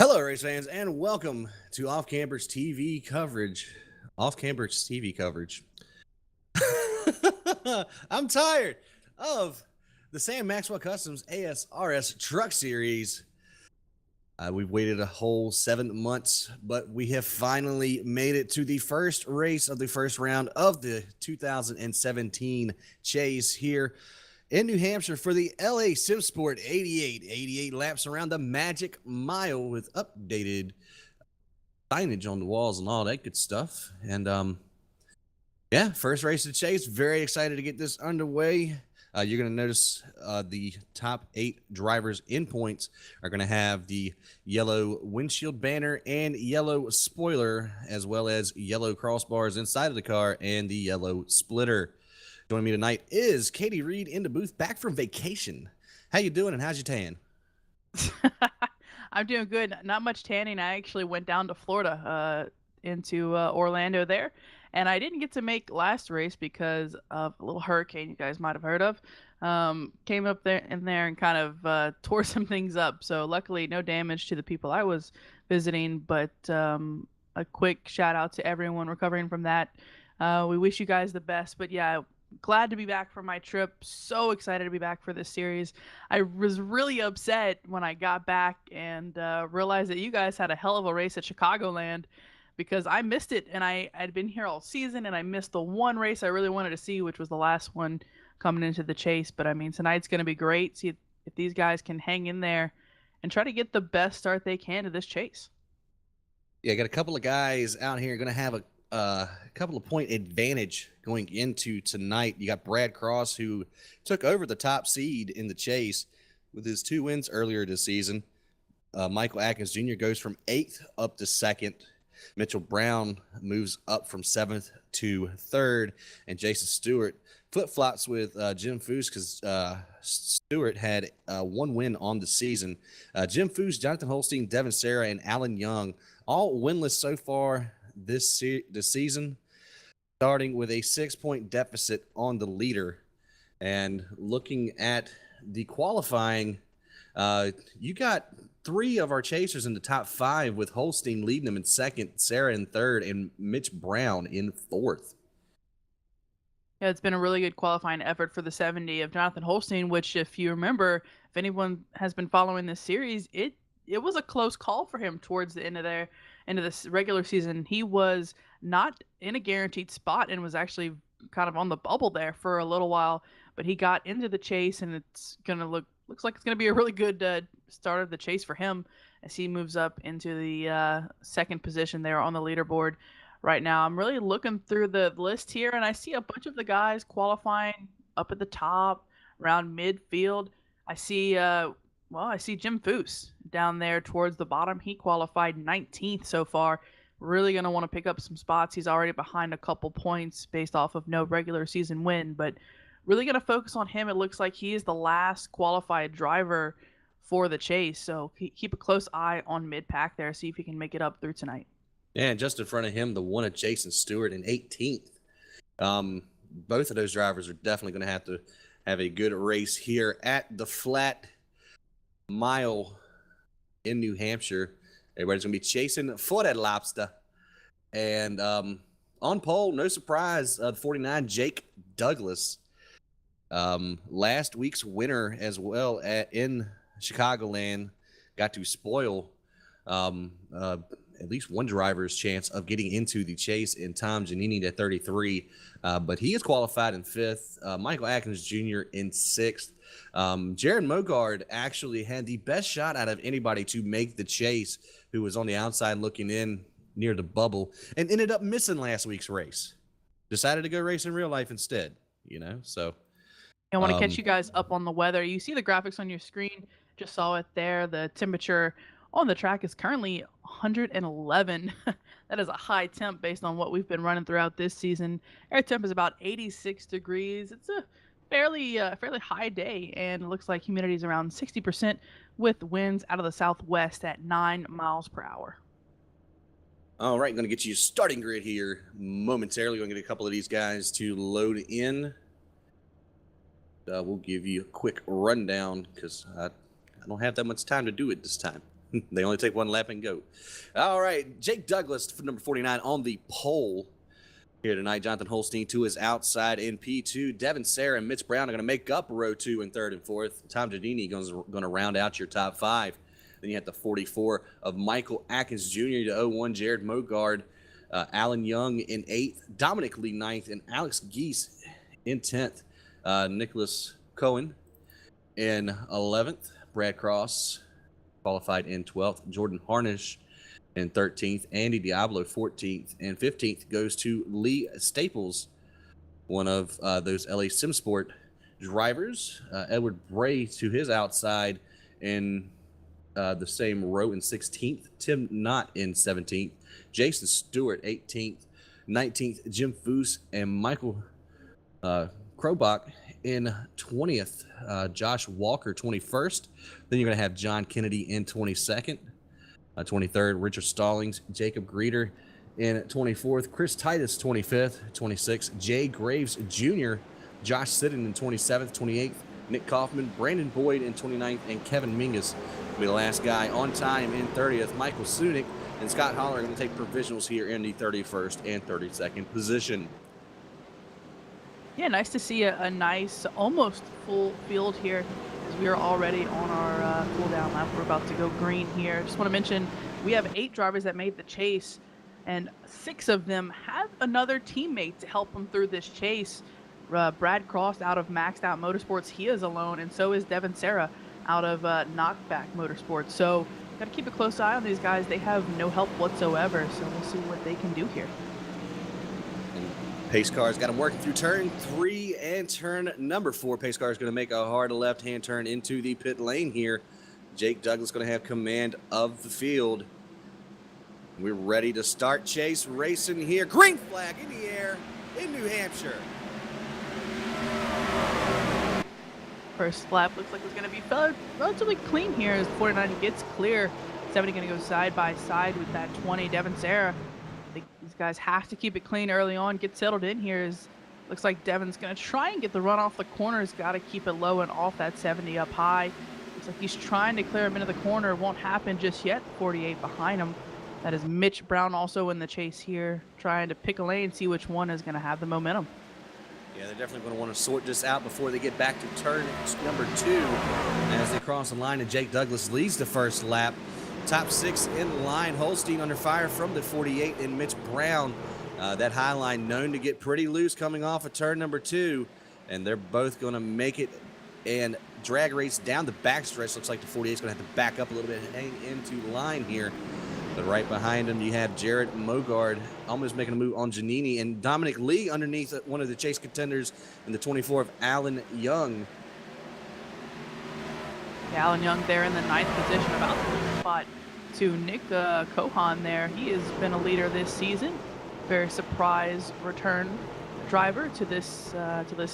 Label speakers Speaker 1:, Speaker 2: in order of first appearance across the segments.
Speaker 1: Hello, race fans, and welcome to Off Campers TV coverage. Off Campers TV coverage. I'm tired of the Sam Maxwell Customs ASRS Truck Series. We've waited a whole 7 months, but we have finally made it to the first race of the first round of the 2017 Chase here in New Hampshire for the LA SimSport 88 laps around the Magic Mile with updated signage on the walls and all that good stuff. And yeah, first race of the Chase. Very excited to get this underway. You're going to notice the top 8 drivers in points are going to have the yellow windshield banner and yellow spoiler, as well as yellow crossbars inside of the car and the yellow splitter. Joining me tonight is Katie Reed in the booth, back from vacation. How you doing, and how's your tan?
Speaker 2: I'm doing good. Not much tanning. I actually went down to Florida, into Orlando there, and I didn't get to make last race because of a little hurricane you guys might have heard of. Came up there and kind of tore some things up. So luckily, no damage to the people I was visiting. But a quick shout out to everyone recovering from that. We wish you guys the best. But yeah, glad to be back from my trip. So excited to be back for this series. I was really upset when I got back and realized that you guys had a hell of a race at Chicagoland, because I missed it, and I'd been here all season, and I missed the one race I really wanted to see, which was the last one coming into the Chase. But I mean, tonight's going to be great. See if these guys can hang in there and try to get the best start they can to this Chase.
Speaker 1: Yeah, got a couple of guys out here going to have a couple of point advantage going into tonight. You got Brad Cross, who took over the top seed in the Chase with his 2 wins earlier this season. Michael Atkins Jr. goes from 8th up to 2nd. Mitchell Brown moves up from 7th to 3rd, and Jason Stewart flip-flops with Jim Foose, because Stewart had 1 win on the season. Jim Foose, Jonathan Holstein, Devin Serra, and Alan Young all winless so far this season, starting with a 6-point deficit on the leader. And looking at the qualifying, you got 3 of our chasers in the top 5, with Holstein leading them in 2nd, Sarah in 3rd, and Mitch Brown in 4th.
Speaker 2: Yeah, it's been a really good qualifying effort for the 70 of Jonathan Holstein, which, if you remember, if anyone has been following this series, it was a close call for him towards the end of this regular season. He was not in a guaranteed spot and was actually kind of on the bubble there for a little while, but he got into the Chase, and it's gonna looks like it's gonna be a really good start of the Chase for him as he moves up into the 2nd position there on the leaderboard right now. I'm really looking through the list here, and I see a bunch of the guys qualifying up at the top, around midfield. I see I see Jim Foose down there towards the bottom. He qualified 19th so far. Really going to want to pick up some spots. He's already behind a couple points based off of no regular season win, but really going to focus on him. It looks like he is the last qualified driver for the Chase, so keep a close eye on mid-pack there, see if he can make it up through tonight.
Speaker 1: Yeah, and just in front of him, the one of Jason Stewart in 18th. Both of those drivers are definitely going to have a good race here at the Flat Mile in New Hampshire. Everybody's going to be chasing for that lobster. And on pole, no surprise, 49, Jake Douglas. Last week's winner as well in Chicagoland got to spoil at least one driver's chance of getting into the Chase in Tom Giannini at 33. But he is qualified in 5th. Michael Atkins Jr. in 6th. Jared Mogard actually had the best shot out of anybody to make the Chase, who was on the outside looking in near the bubble, and ended up missing last week's race. Decided to go race in real life instead, so.
Speaker 2: I want to catch you guys up on the weather. You see the graphics on your screen. Just saw it there. The temperature on the track is currently 111. That is a high temp based on what we've been running throughout this season. Air temp is about 86 degrees. It's a fairly high day, and it looks like humidity is around 60% with winds out of the southwest at 9 miles per hour.
Speaker 1: All right, going to get you a starting grid here momentarily. Going to get a couple of these guys to load in. We'll give you a quick rundown because I don't have that much time to do it this time. They only take one lap and go. All right, Jake Douglas, number 49, on the pole here tonight. Jonathan Holstein to his outside in P2. Devin Sarah and Mitch Brown are going to make up row 2 and 3rd and 4th. Tom Giardini going to round out your top 5. Then you have the 44 of Michael Atkins Jr. to 01, Jared Mogard, Alan Young in 8th, Dominic Lee 9th, and Alex Geese in 10th. Nicholas Cohen in 11th, Brad Cross qualified in 12th, Jordan Harnish in 13th, Andy Diablo 14th, and 15th goes to Lee Staples, one of those LA SimSport drivers. Edward Bray to his outside in the same row in 16th, Tim Knott in 17th, Jason Stewart 18th, 19th, Jim Foose and Michael Krobach in 20th, Josh Walker 21st. Then you're going to have John Kennedy in 22nd, 23rd, Richard Stallings, Jacob Greeter in 24th, Chris Titus 25th, 26th, Jay Graves Jr., Josh Siddon in 27th, 28th, Nick Kaufman, Brandon Boyd in 29th, and Kevin Mingus will be the last guy on time in 30th. Michael Sunick and Scott Holler are going to take provisionals here in the 31st and 32nd position.
Speaker 2: Yeah, nice to see a nice, almost full field here as we are already on our cool down lap. We're about to go green here. Just want to mention we have 8 drivers that made the chase, and 6 of them have another teammate to help them through this chase. Brad Cross out of Maxed Out Motorsports, he is alone, and so is Devin Sarah out of Knockback Motorsports. So got to keep a close eye on these guys. They have no help whatsoever, so we'll see what they can do here.
Speaker 1: Pace car's got him working through turn 3 and turn number 4. Pace car is going to make a hard left-hand turn into the pit lane here. Jake Douglas going to have command of the field. We're ready to start chase racing here. Green flag in the air in New Hampshire.
Speaker 2: First lap looks like it's going to be relatively clean here as 49 gets clear. 70 going to go side by side with that 20. Devin Sarah. I think these guys have to keep it clean early on, get settled in here. Looks like Devin's going to try and get the run off the corners. Got to keep it low and off that 70 up high. Looks like he's trying to clear him into the corner. Won't happen just yet. 48 behind him. That is Mitch Brown also in the chase here, trying to pick a lane, see which one is going to have the momentum.
Speaker 1: Yeah, they're definitely going to want to sort this out before they get back to turn number 2 as they cross the line, and Jake Douglas leads the first lap. Top 6 in line. Holstein under fire from the 48 and Mitch Brown. That high line known to get pretty loose coming off of turn number 2, and they're both going to make it and drag race down the backstretch. Looks like the 48 is going to have to back up a little bit and hang into line here. But right behind him, you have Jared Mogard almost making a move on Giannini, and Dominic Lee underneath one of the chase contenders in the 24 of Alan Young.
Speaker 2: Yeah, Alan Young there in the 9th position, about to lose the spot to Nick Kohan there. He has been a leader this season. Very surprise return driver to this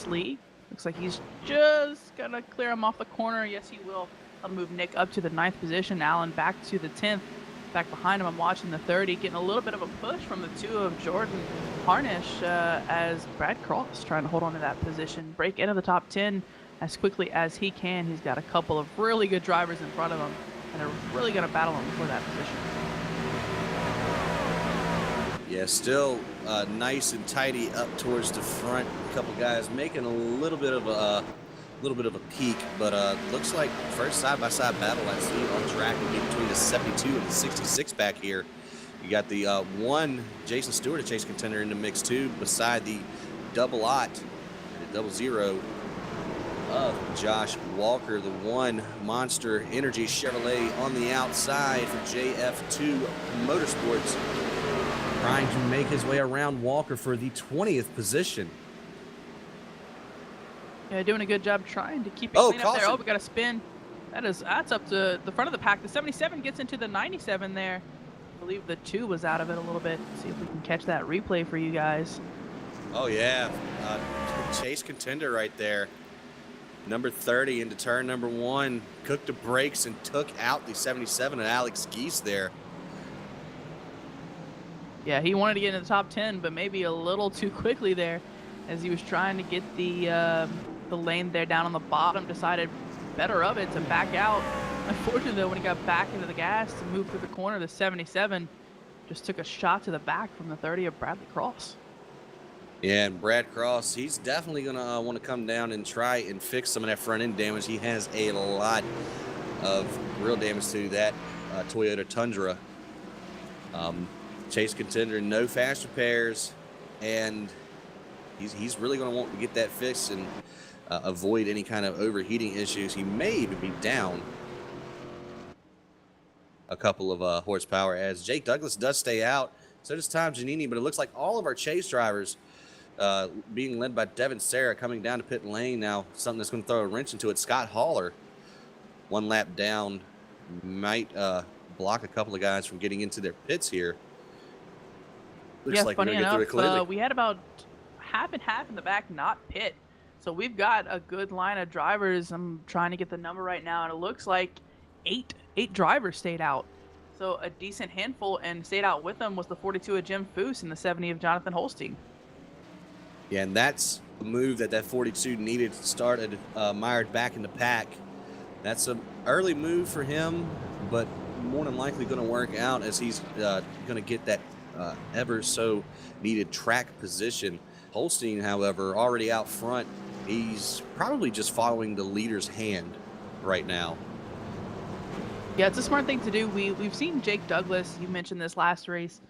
Speaker 2: league. Looks like he's just gonna clear him off the corner. Yes, he will. I'll move Nick up to the 9th position. Alan back to the 10th. Back behind him, I'm watching the 30, getting a little bit of a push from the 2 of Jordan Harnish as Brad Cross trying to hold on to that position. Break into the top 10 as quickly as he can. He's got a couple of really good drivers in front of him, and they're really going to battle him for that position.
Speaker 1: Yeah, still nice and tidy up towards the front. A couple guys making a little bit of a peak, but looks like first side-by-side battle I see on track will be between the 72 and the 66 back here. You got the 1 Jason Stewart, a chase contender, in the mix too, beside the double 0 of Josh Walker, the 1 Monster Energy Chevrolet on the outside for JF2 Motorsports, trying to make his way around Walker for the 20th position.
Speaker 2: Yeah, doing a good job trying to keep it clean up there. Oh, we got a spin. That's up to the front of the pack. The 77 gets into the 97 there. I believe the 2 was out of it a little bit. See if we can catch that replay for you guys.
Speaker 1: Oh, yeah. Chase contender right there. Number 30 into turn number 1. Cooked the brakes and took out the 77 of Alex Geese there.
Speaker 2: Yeah, he wanted to get into the top 10, but maybe a little too quickly there as he was trying to get the lane there down on the bottom. Decided better of it to back out Unfortunately, though, when he got back into the gas to move through the corner, the 77 just took a shot to the back from the 30 of Bradley Cross.
Speaker 1: Yeah, and Brad Cross, he's definitely going to want to come down and try and fix some of that front end damage. He has a lot of real damage to that Toyota Tundra. Chase contender, no fast repairs, and he's really going to want to get that fixed and avoid any kind of overheating issues. He may even be down a couple of horsepower as Jake Douglas does stay out. So does Tom Giannini, but it looks like all of our chase drivers being led by Devin Sarah coming down to pit lane now, something that's going to throw a wrench into it. Scott Haller, one lap down, might block a couple of guys from getting into their pits here. Looks like
Speaker 2: funny
Speaker 1: we're gonna get through it clearly.
Speaker 2: We had about half and half in the back not pit. So we've got a good line of drivers. I'm trying to get the number right now, and it looks like eight drivers stayed out. So a decent handful, and stayed out with them was the 42 of Jim Foose and the 70 of Jonathan Holstein.
Speaker 1: Yeah, and that's a move that 42 needed. Started mired back in the pack. That's an early move for him, but more than likely going to work out as he's going to get that ever so needed track position. Holstein, however, already out front. He's probably just following the leader's hand right now.
Speaker 2: Yeah, it's a smart thing to do. We've seen Jake Douglas. You mentioned this last race.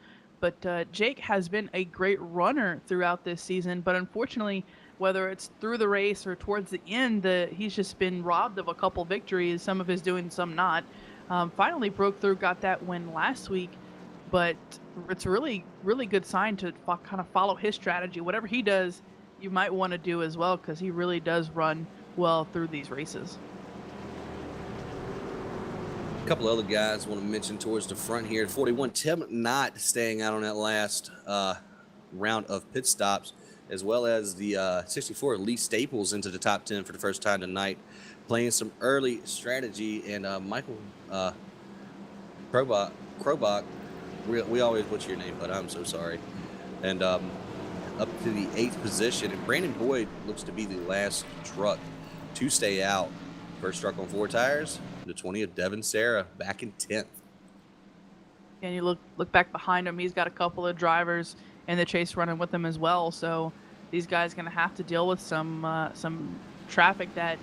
Speaker 2: But Jake has been a great runner throughout this season. But unfortunately, whether it's through the race or towards the end, he's just been robbed of a couple victories, some of his doing, some not. Finally broke through, got that win last week. But it's a really, really good sign to kind of follow his strategy. Whatever he does, you might want to do as well, because he really does run well through these races.
Speaker 1: A couple other guys I want to mention towards the front here. 41, Tim Knott staying out on that last round of pit stops, as well as the 64, Lee Staples into the top 10 for the first time tonight, playing some early strategy. And Michael Krobach, we always butcher your name, but I'm so sorry. And up to the 8th position. And Brandon Boyd looks to be the last truck to stay out. First truck on 4 tires. The 20 of Devin Sarah back in 10th.
Speaker 2: And you look back behind him, he's got a couple of drivers in the chase running with him as well. So these guys going to have to deal with some traffic that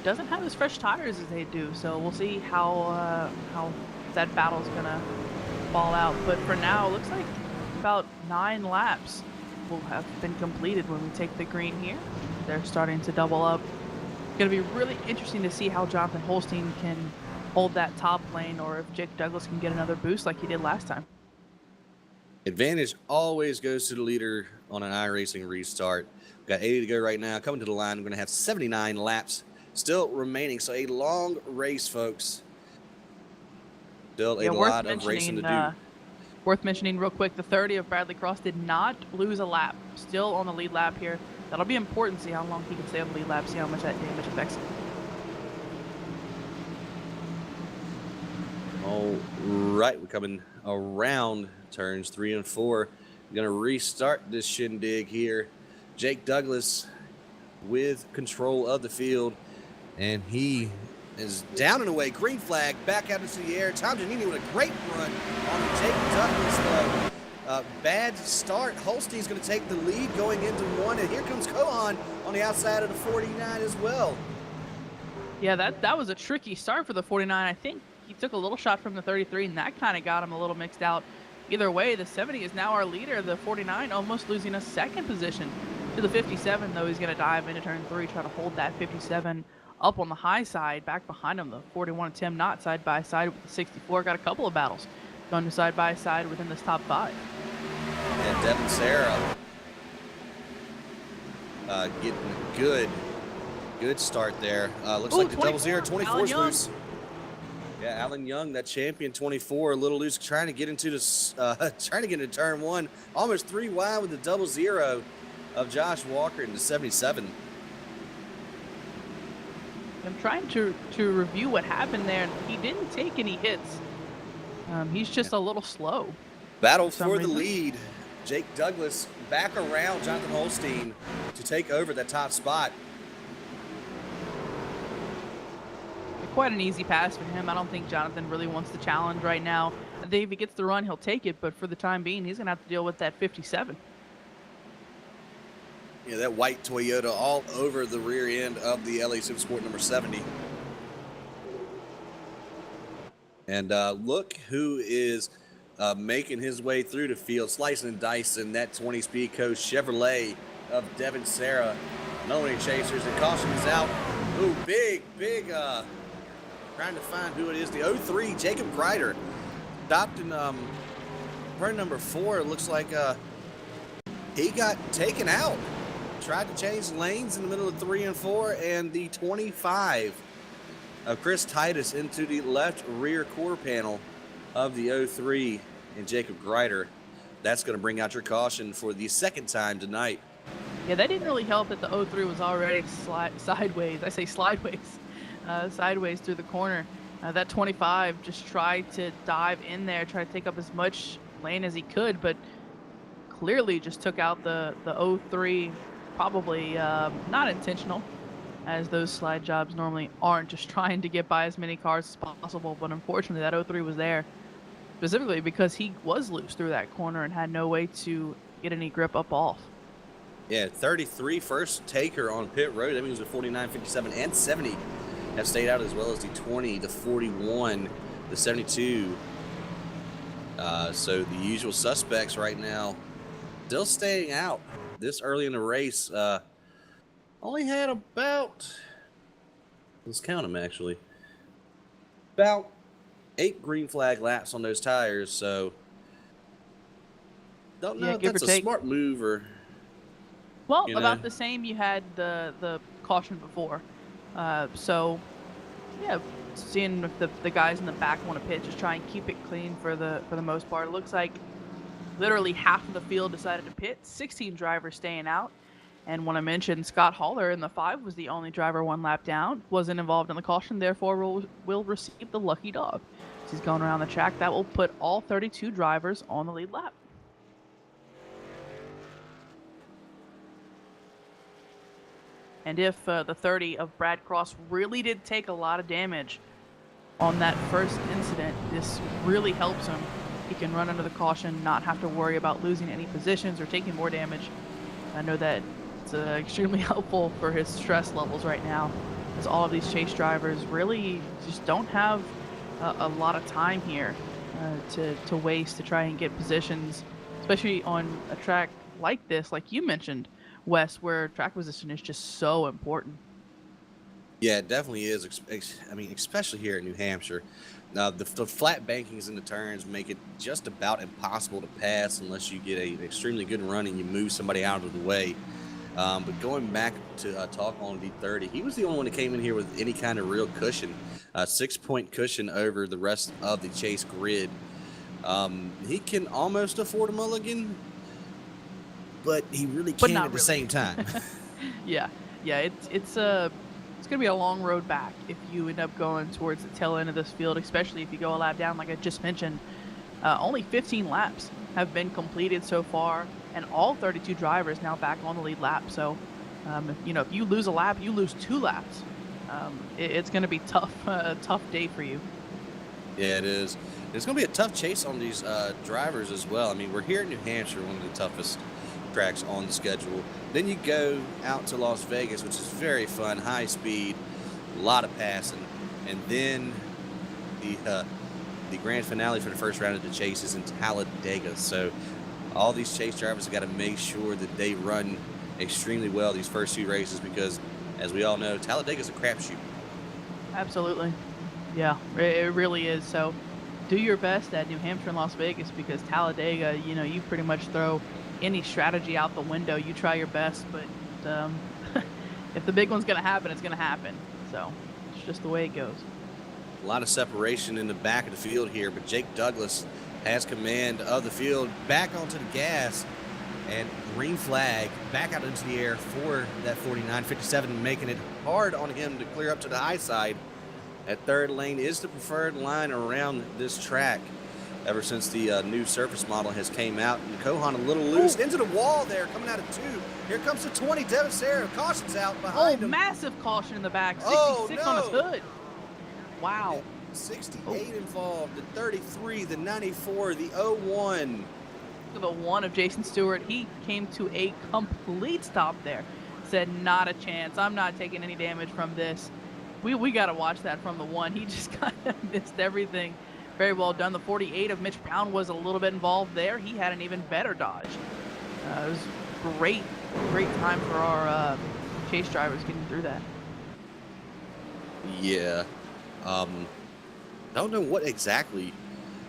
Speaker 2: doesn't have as fresh tires as they do. So we'll see how that battle's going to fall out. But for now, it looks like about 9 laps will have been completed when we take the green here. They're starting to double up. It's going to be really interesting to see how Jonathan Holstein can hold that top lane, or if Jake Douglas can get another boost like he did last time.
Speaker 1: Advantage always goes to the leader on an iRacing restart. We've got 80 to go right now. Coming to the line, we're going to have 79 laps still remaining. So a long race, folks. Still a lot of racing to do.
Speaker 2: Worth mentioning real quick, the 30 of Bradley Cross did not lose a lap. Still on the lead lap here. That'll be important to see how long he can stay on the lead lap, see how much that damage affects him.
Speaker 1: All right, we're coming around turns 3 and 4. We're going to restart this shindig here. Jake Douglas with control of the field, and he is down and away. Green flag back out into the air. Tom Giannini with a great run on Jake Douglas, though. Bad start. Holstein's going to take the lead going into 1, and here comes Kohan on the outside of the 49 as well.
Speaker 2: Yeah, that was a tricky start for the 49. I think he took a little shot from the 33, and that kind of got him a little mixed out. Either way, the 70 is now our leader. The 49 almost losing a second position to the 57, though. He's going to dive into turn 3, try to hold that 57 up on the high side. Back behind him, the 41 Tim Knott side by side with the 64. Got a couple of battles going to side by side within this top 5.
Speaker 1: And Devin Sarah getting a good start there. Looks like the 00 24 is loose. Yeah, Alan Young, that champion 24, a little loose, trying to get into this, trying to get into turn 1, almost 3 wide with the 00 of Josh Walker in the 77.
Speaker 2: I'm trying to review what happened there. He didn't take any hits. He's just a little slow.
Speaker 1: Battle for the lead. Jake Douglas back around Jonathan Holstein to take over that top spot.
Speaker 2: quite an easy pass for him. I don't think Jonathan really wants the challenge right now. I think if he gets the run, he'll take it, but for the time being, he's going to have to deal with that 57.
Speaker 1: Yeah, that white Toyota all over the rear end of the LA SimSport number 70. And look who is making his way through the field, slicing and dicing that 20 Speed Coast Chevrolet of Devin Serra. No any chasers. The caution is out. Ooh, big, trying to find who it is. The 03, Jacob Greider. Stopped in run number 4. It looks like he got taken out. Tried to change lanes in the middle of 3 and 4, and the 25 of Chris Titus into the left rear quarter panel of the 03 and Jacob Greider. That's going to bring out your caution for the second time tonight.
Speaker 2: Yeah, that didn't really help that the 03 was already sideways. I say slideways, sideways through the corner. That 25 just tried to dive in there, try to take up as much lane as he could, but clearly just took out the 03. Probably not intentional, as those slide jobs normally aren't, just trying to get by as many cars as possible. But unfortunately, that 03 was there specifically because he was loose through that corner and had no way to get any grip up off.
Speaker 1: Yeah, 33 first taker on pit road. That means the 49, 57, and 70 have stayed out, as well as the 20, the 41, the 72. So the usual suspects right now still staying out this early in the race. Only had about, let's count them actually, about 8 green flag laps on those tires. So don't know if that's a smart move or.
Speaker 2: Well, about the same you had the caution before. So yeah, seeing if the guys in the back want to pit, just try and keep it clean for the most part. It looks like literally half of the field decided to pit, 16 drivers staying out. And when I mentioned Scott Haller in the 5 was the only driver 1 lap down, wasn't involved in the caution, therefore will receive the lucky dog. As he's going around the track, that will put all 32 drivers on the lead lap. And if the 30 of Brad Cross really did take a lot of damage on that first incident, this really helps him. He can run under the caution, not have to worry about losing any positions or taking more damage. I know that it's extremely helpful for his stress levels right now, as all of these chase drivers really just don't have a lot of time here to waste to try and get positions, especially on a track like this, like you mentioned, Wes, where track position is just so important.
Speaker 1: Yeah, it definitely is. I mean, especially here in New Hampshire. The flat bankings in the turns make it just about impossible to pass unless you get an extremely good run and you move somebody out of the way. But going back to talk on D30, he was the only one that came in here with any kind of real cushion, 6-point cushion over the rest of the chase grid. He can almost afford a mulligan, but he really can't at the same time.
Speaker 2: Yeah, it's going to be a long road back if you end up going towards the tail end of this field, especially if you go a lap down, like I just mentioned. Only 15 laps have been completed so far, and all 32 drivers now back on the lead lap. So, if you lose a lap, you lose 2 laps. It's going to be tough, a tough day for you.
Speaker 1: Yeah, it is. It's going to be a tough chase on these drivers as well. I mean, we're here in New Hampshire, one of the toughest tracks on the schedule. Then you go out to Las Vegas, which is very fun, high speed, a lot of passing, and then the grand finale for the first round of the chase is in Talladega. So all these chase drivers have got to make sure that they run extremely well these first 2 races, because as we all know, Talladega is a crapshoot.
Speaker 2: Absolutely. Yeah, it really is. So do your best at New Hampshire and Las Vegas, because Talladega, you pretty much throw any strategy out the window. You try your best, but if the big one's going to happen, it's going to happen. So it's just the way it goes.
Speaker 1: A lot of separation in the back of the field here, but Jake Douglas has command of the field. Back onto the gas, and green flag back out into the air for that 49-57, making it hard on him to clear up to the high side. That 3rd lane is the preferred line around this track ever since the new surface model has came out. And Kohan a little loose into the wall there, coming out of 2. Here comes the 20, Devin Serra. Caution's out behind him.
Speaker 2: Massive caution in the back. 66 on his hood. Wow.
Speaker 1: 68 involved, the 33, the 94, the 01.
Speaker 2: The one of Jason Stewart, he came to a complete stop there. Said, not a chance. I'm not taking any damage from this. We got to watch that from the one. He just kind of missed everything. Very well done. The 48 of Mitch Brown was a little bit involved there. He had an even better dodge. It was great time for our chase drivers getting through that.
Speaker 1: Yeah. I don't know what exactly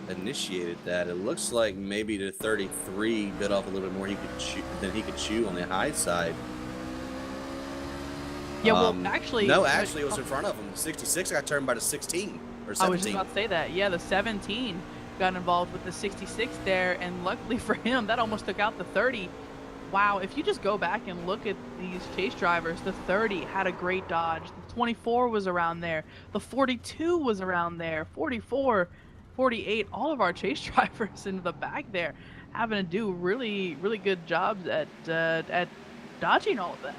Speaker 1: initiated that. It looks like maybe the 33 bit off a little bit more than he could chew on the high side.
Speaker 2: Yeah, well, actually...
Speaker 1: No, actually, it was in front of him. The 66 got turned by the 16, or 17.
Speaker 2: I was just about to say that. Yeah, the 17 got involved with the 66 there, and luckily for him, that almost took out the 30. Wow, if you just go back and look at these chase drivers, the 30 had a great dodge. The 24 was around there. The 42 was around there. 44, 48, all of our chase drivers in the back there having to do really, really good jobs at dodging all of that.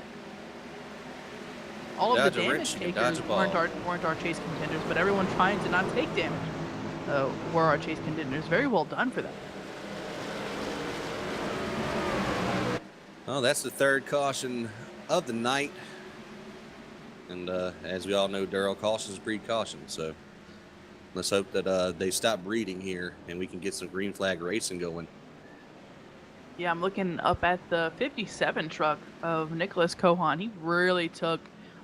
Speaker 2: All of the damage takers weren't our chase contenders, but everyone trying to not take damage were our chase contenders. Very well done for that.
Speaker 1: Oh, that's the third caution of the night. And as we all know, Daryl, cautions breed caution. So let's hope that they stop breeding here and we can get some green flag racing going.
Speaker 2: Yeah, I'm looking up at the 57 truck of Nicholas Cohan. He really took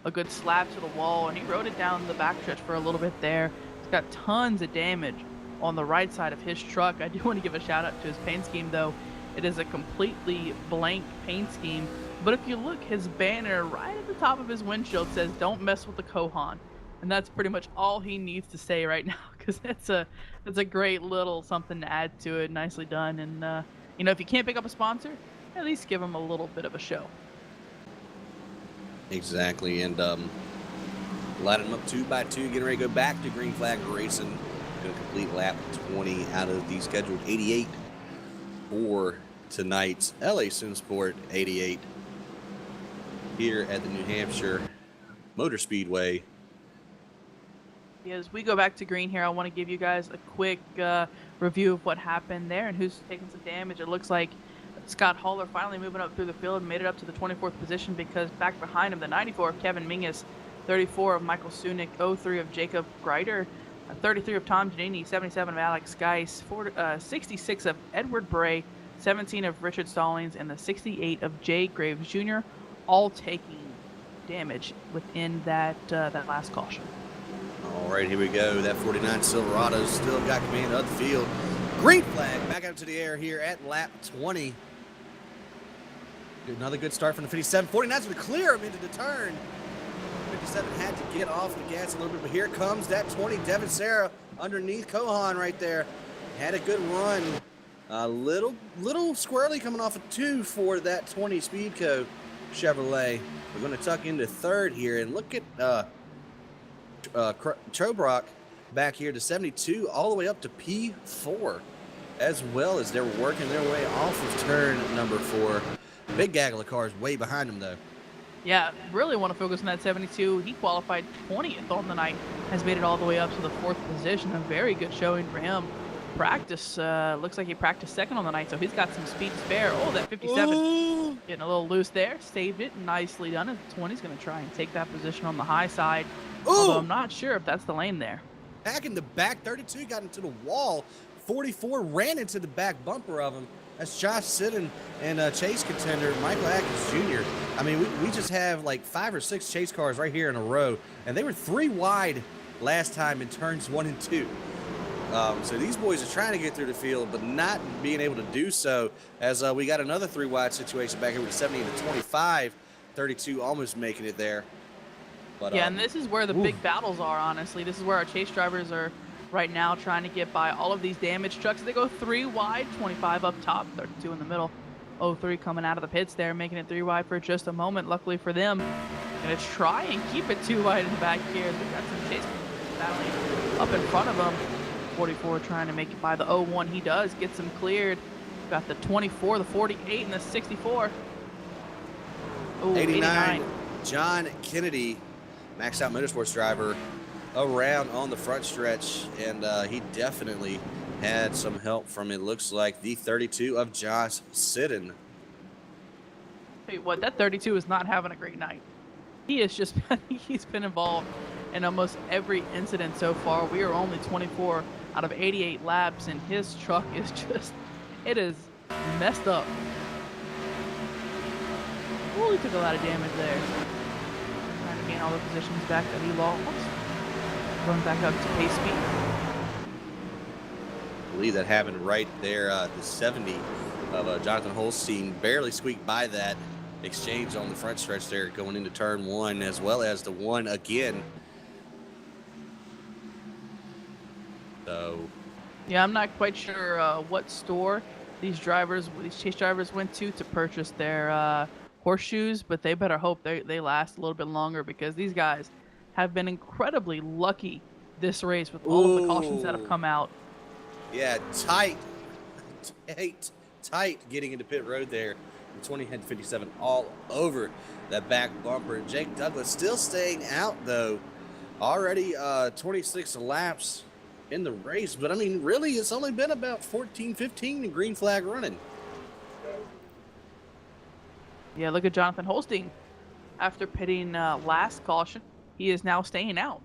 Speaker 2: a good slap to the wall, and he rode it down the backstretch for a little bit there. He's got tons of damage on the right side of his truck. I do want to give a shout out to his paint scheme, though. It is a completely blank paint scheme, but if you look, his banner right at the top of his windshield says, "Don't mess with the Cohan," and that's pretty much all he needs to say right now, because that's a great little something to add to it. Nicely done. And you know, if you can't pick up a sponsor, at least give him a little bit of a show.
Speaker 1: Exactly, and lining them up 2 by 2, getting ready to go back to green flag racing. Going to complete lap 20 out of the scheduled 88 for tonight's LA SimSport 88 here at the New Hampshire Motor Speedway.
Speaker 2: As we go back to green here, I want to give you guys a quick review of what happened there and who's taking some damage. It looks like Scott Haller finally moving up through the field and made it up to the 24th position, because back behind him, the 94 of Kevin Mingus, 34 of Michael Sunick, 03 of Jacob Greider, 33 of Tom Giannini, 77 of Alex Geis, 66 of Edward Bray, 17 of Richard Stallings, and the 68 of Jay Graves Jr., all taking damage within that last caution.
Speaker 1: All right, here we go. That 49 Silverado still got command of the field. Green flag back up to the air here at lap 20. Another good start from the 57. 49's going to clear him into the turn. 57 had to get off the gas a little bit, but here comes that 20, Devin Serra, underneath Cohan right there. Had a good run. A little squirrely coming off of 2 for that 20 Speedco Chevrolet. We're going to tuck into third here, and look at Trobrock back here to 72, all the way up to P4, as well as they're working their way off of turn number 4. Big gaggle of cars way behind them, though.
Speaker 2: Yeah, really want to focus on that 72. He qualified 20th on the night, has made it all the way up to the 4th position. A very good showing for him. Looks like he practiced second on the night, so he's got some speed to spare. Oh, that 57 getting a little loose there. Saved it. Nicely done. And the 20's going to try and take that position on the high side. Although I'm not sure if that's the lane there.
Speaker 1: Back in the back, 32 got into the wall. 44 ran into the back bumper of him. That's Josh Siddon and chase contender Michael Atkins Jr. I mean, we just have like 5 or 6 chase cars right here in a row, and they were 3 wide last time in turns 1 and 2. So these boys are trying to get through the field, but not being able to do so, as we got another 3 wide situation back here with 70 to 25. 32 almost making it there. But,
Speaker 2: yeah, and this is where the big battles are, honestly. This is where our chase drivers are right now, trying to get by all of these damaged trucks. They go 3 wide, 25 up top, 32 in the middle. 03 coming out of the pits there, making it 3 wide for just a moment. Luckily for them, going to try and keep it 2 wide in the back here. They've got some chase battling up in front of them. 44 trying to make it by the 01. He does, gets them cleared. Got the 24, the 48, and the 64. Ooh,
Speaker 1: 89. John Kennedy, Maxed Out Motorsports driver, around on the front stretch, and he definitely had some help from, it looks like, the 32 of Josh Siddon.
Speaker 2: Tell you what, that 32 is not having a great night. He is just he's been involved in almost every incident so far. We are only 24 out of 88 laps, and his truck is just, it is messed up. Ooh, he took a lot of damage there. Trying to gain all the positions back that he lost. Going back up to pace speed.
Speaker 1: I believe that happened right there. The 70 of Jonathan Holstein barely squeaked by that exchange on the front stretch there going into turn 1, as well as the 1 again. So
Speaker 2: yeah, I'm not quite sure what store these chase drivers went to purchase their horseshoes, but they better hope they last a little bit longer, because these guys have been incredibly lucky this race with all of the cautions that have come out.
Speaker 1: Yeah, tight getting into pit road there. The 20 had 57 all over that back bumper. Jake Douglas still staying out, though. Already 26 laps in the race. But, I mean, really, it's only been about 14, 15 in green flag running.
Speaker 2: Yeah, look at Jonathan Holstein. After pitting last caution, he is now staying out.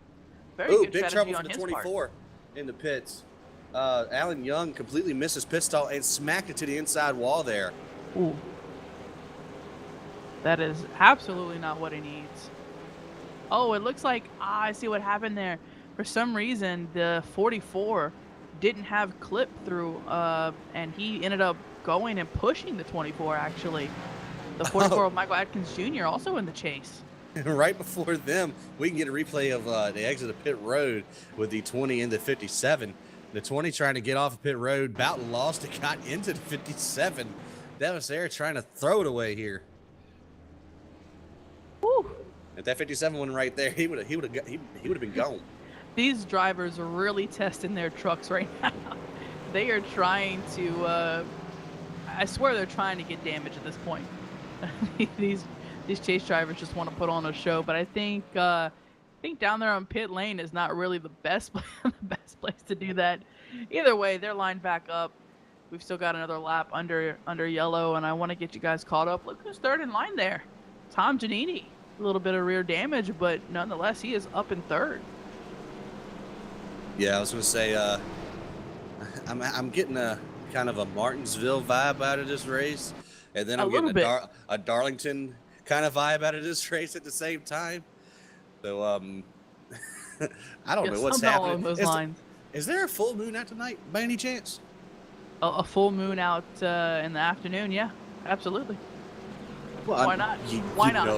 Speaker 2: Very good
Speaker 1: big
Speaker 2: strategy
Speaker 1: trouble
Speaker 2: on
Speaker 1: for the
Speaker 2: his
Speaker 1: 24
Speaker 2: part.
Speaker 1: in the pits. Alan Young completely missed his pit stall and smacked it to the inside wall there.
Speaker 2: Ooh. That is absolutely not what he needs. Oh, it looks like, I see what happened there. For some reason, the 44 didn't have clip through, and he ended up going and pushing the 24, actually. The 44 of Michael Atkins Jr. also in the chase.
Speaker 1: Right before them, we can get a replay of the exit of pit road with the 20 and the 57. The 20 trying to get off of pit road, about lost it, got into the 57. That was there trying to throw it away here.
Speaker 2: Woo.
Speaker 1: If that 57 one right there, he would have been gone.
Speaker 2: These drivers are really testing their trucks right now. They are trying to, I swear they're trying to get damage at this point. These chase drivers just want to put on a show, but I think down there on pit lane is not really the best place to do that. Either way, they're lined back up. We've still got another lap under yellow, and I want to get you guys caught up. Look who's third in line there. Tom Giannini. A little bit of rear damage, but nonetheless, he is up in third.
Speaker 1: Yeah, I was going to say, I'm getting a kind of a Martinsville vibe out of this race, and then I'm getting a Darlington kind of vibe out of this race at the same time. So, I don't know what's happening.
Speaker 2: Along those lines.
Speaker 1: Is there a full moon out tonight, by any chance?
Speaker 2: A full moon out in the afternoon, yeah, absolutely.
Speaker 1: Well,
Speaker 2: why not? Why not?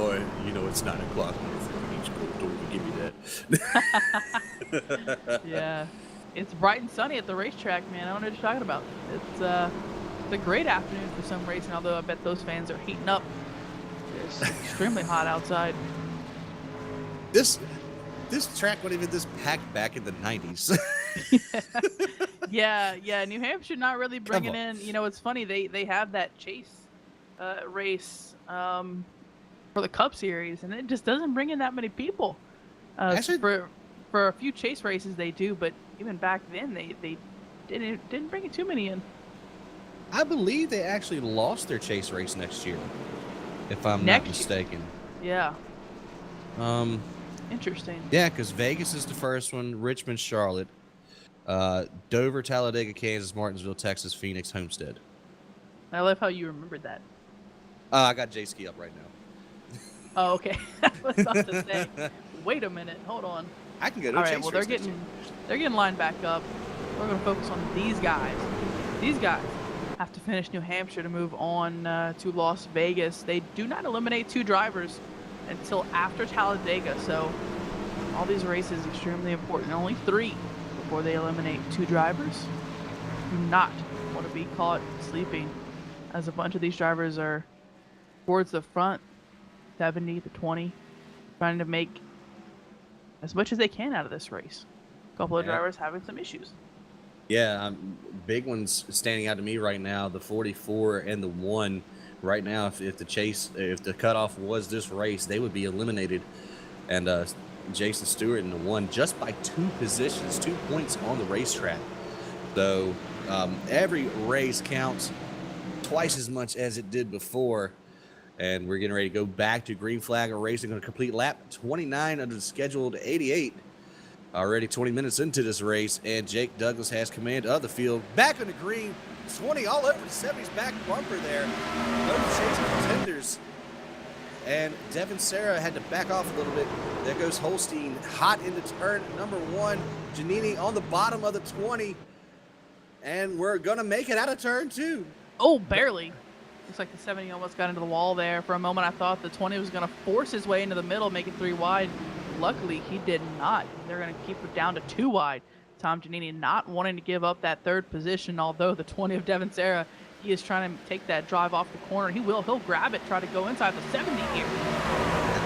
Speaker 1: You know it's 9 o'clock. Don't even give me that.
Speaker 2: Yeah, it's bright and sunny at the racetrack, man. I don't know what you're talking about. It's a great afternoon for some racing, although I bet those fans are heating up. It's extremely hot outside.
Speaker 1: This track wasn't even this packed back in the 90s.
Speaker 2: Yeah. New Hampshire not really bringing in. You know, it's funny they have that chase race for the Cup Series, and it just doesn't bring in that many people.
Speaker 1: Actually,
Speaker 2: for a few chase races they do, but even back then they didn't bring too many in.
Speaker 1: I believe they actually lost their chase race next year, if I'm not mistaken.
Speaker 2: Yeah. Interesting.
Speaker 1: Yeah, because Vegas is the first one, Richmond, Charlotte, Dover, Talladega, Kansas, Martinsville, Texas, Phoenix, Homestead.
Speaker 2: I love how you remembered that.
Speaker 1: I got J-Ski up right now.
Speaker 2: Oh, okay. I was about to say, wait a minute, hold on.
Speaker 1: I can go to
Speaker 2: All
Speaker 1: a
Speaker 2: right,
Speaker 1: chase
Speaker 2: well,
Speaker 1: race
Speaker 2: they're getting lined back up. We're going to focus on these guys. These guys have to finish New Hampshire to move on to Las Vegas. They do not eliminate 2 drivers until after Talladega, so all these races extremely important. Only 3 before they eliminate 2 drivers. Do not want to be caught sleeping, as a bunch of these drivers are towards the front, 70 to 20, trying to make as much as they can out of this race. A couple of drivers having some issues.
Speaker 1: Yeah, big ones standing out to me right now, the 44 and the 1. Right now, if the cutoff was this race, they would be eliminated and Jason Stewart in the one just by 2 positions, 2 points on the racetrack. So every race counts twice as much as it did before. And we're getting ready to go back to green flag racing on a complete lap 29 under the scheduled 88. Already 20 minutes into this race, and Jake Douglas has command of the field. Back on the green, 20 all over the 70s back bumper there. Both chasing contenders. And Devin Sarah had to back off a little bit. There goes Holstein hot into turn number 1. Giannini on the bottom of the 20. And we're going to make it out of turn 2.
Speaker 2: Oh, barely. Looks like the 70 almost got into the wall there. For a moment, I thought the 20 was going to force his way into the middle, make it 3 wide. Luckily, he did not. They're going to keep it down to 2 wide. Tom Giannini not wanting to give up that 3rd position, although the 20 of Devin Sarah, he is trying to take that drive off the corner. He'll grab it, try to go inside the 70 here.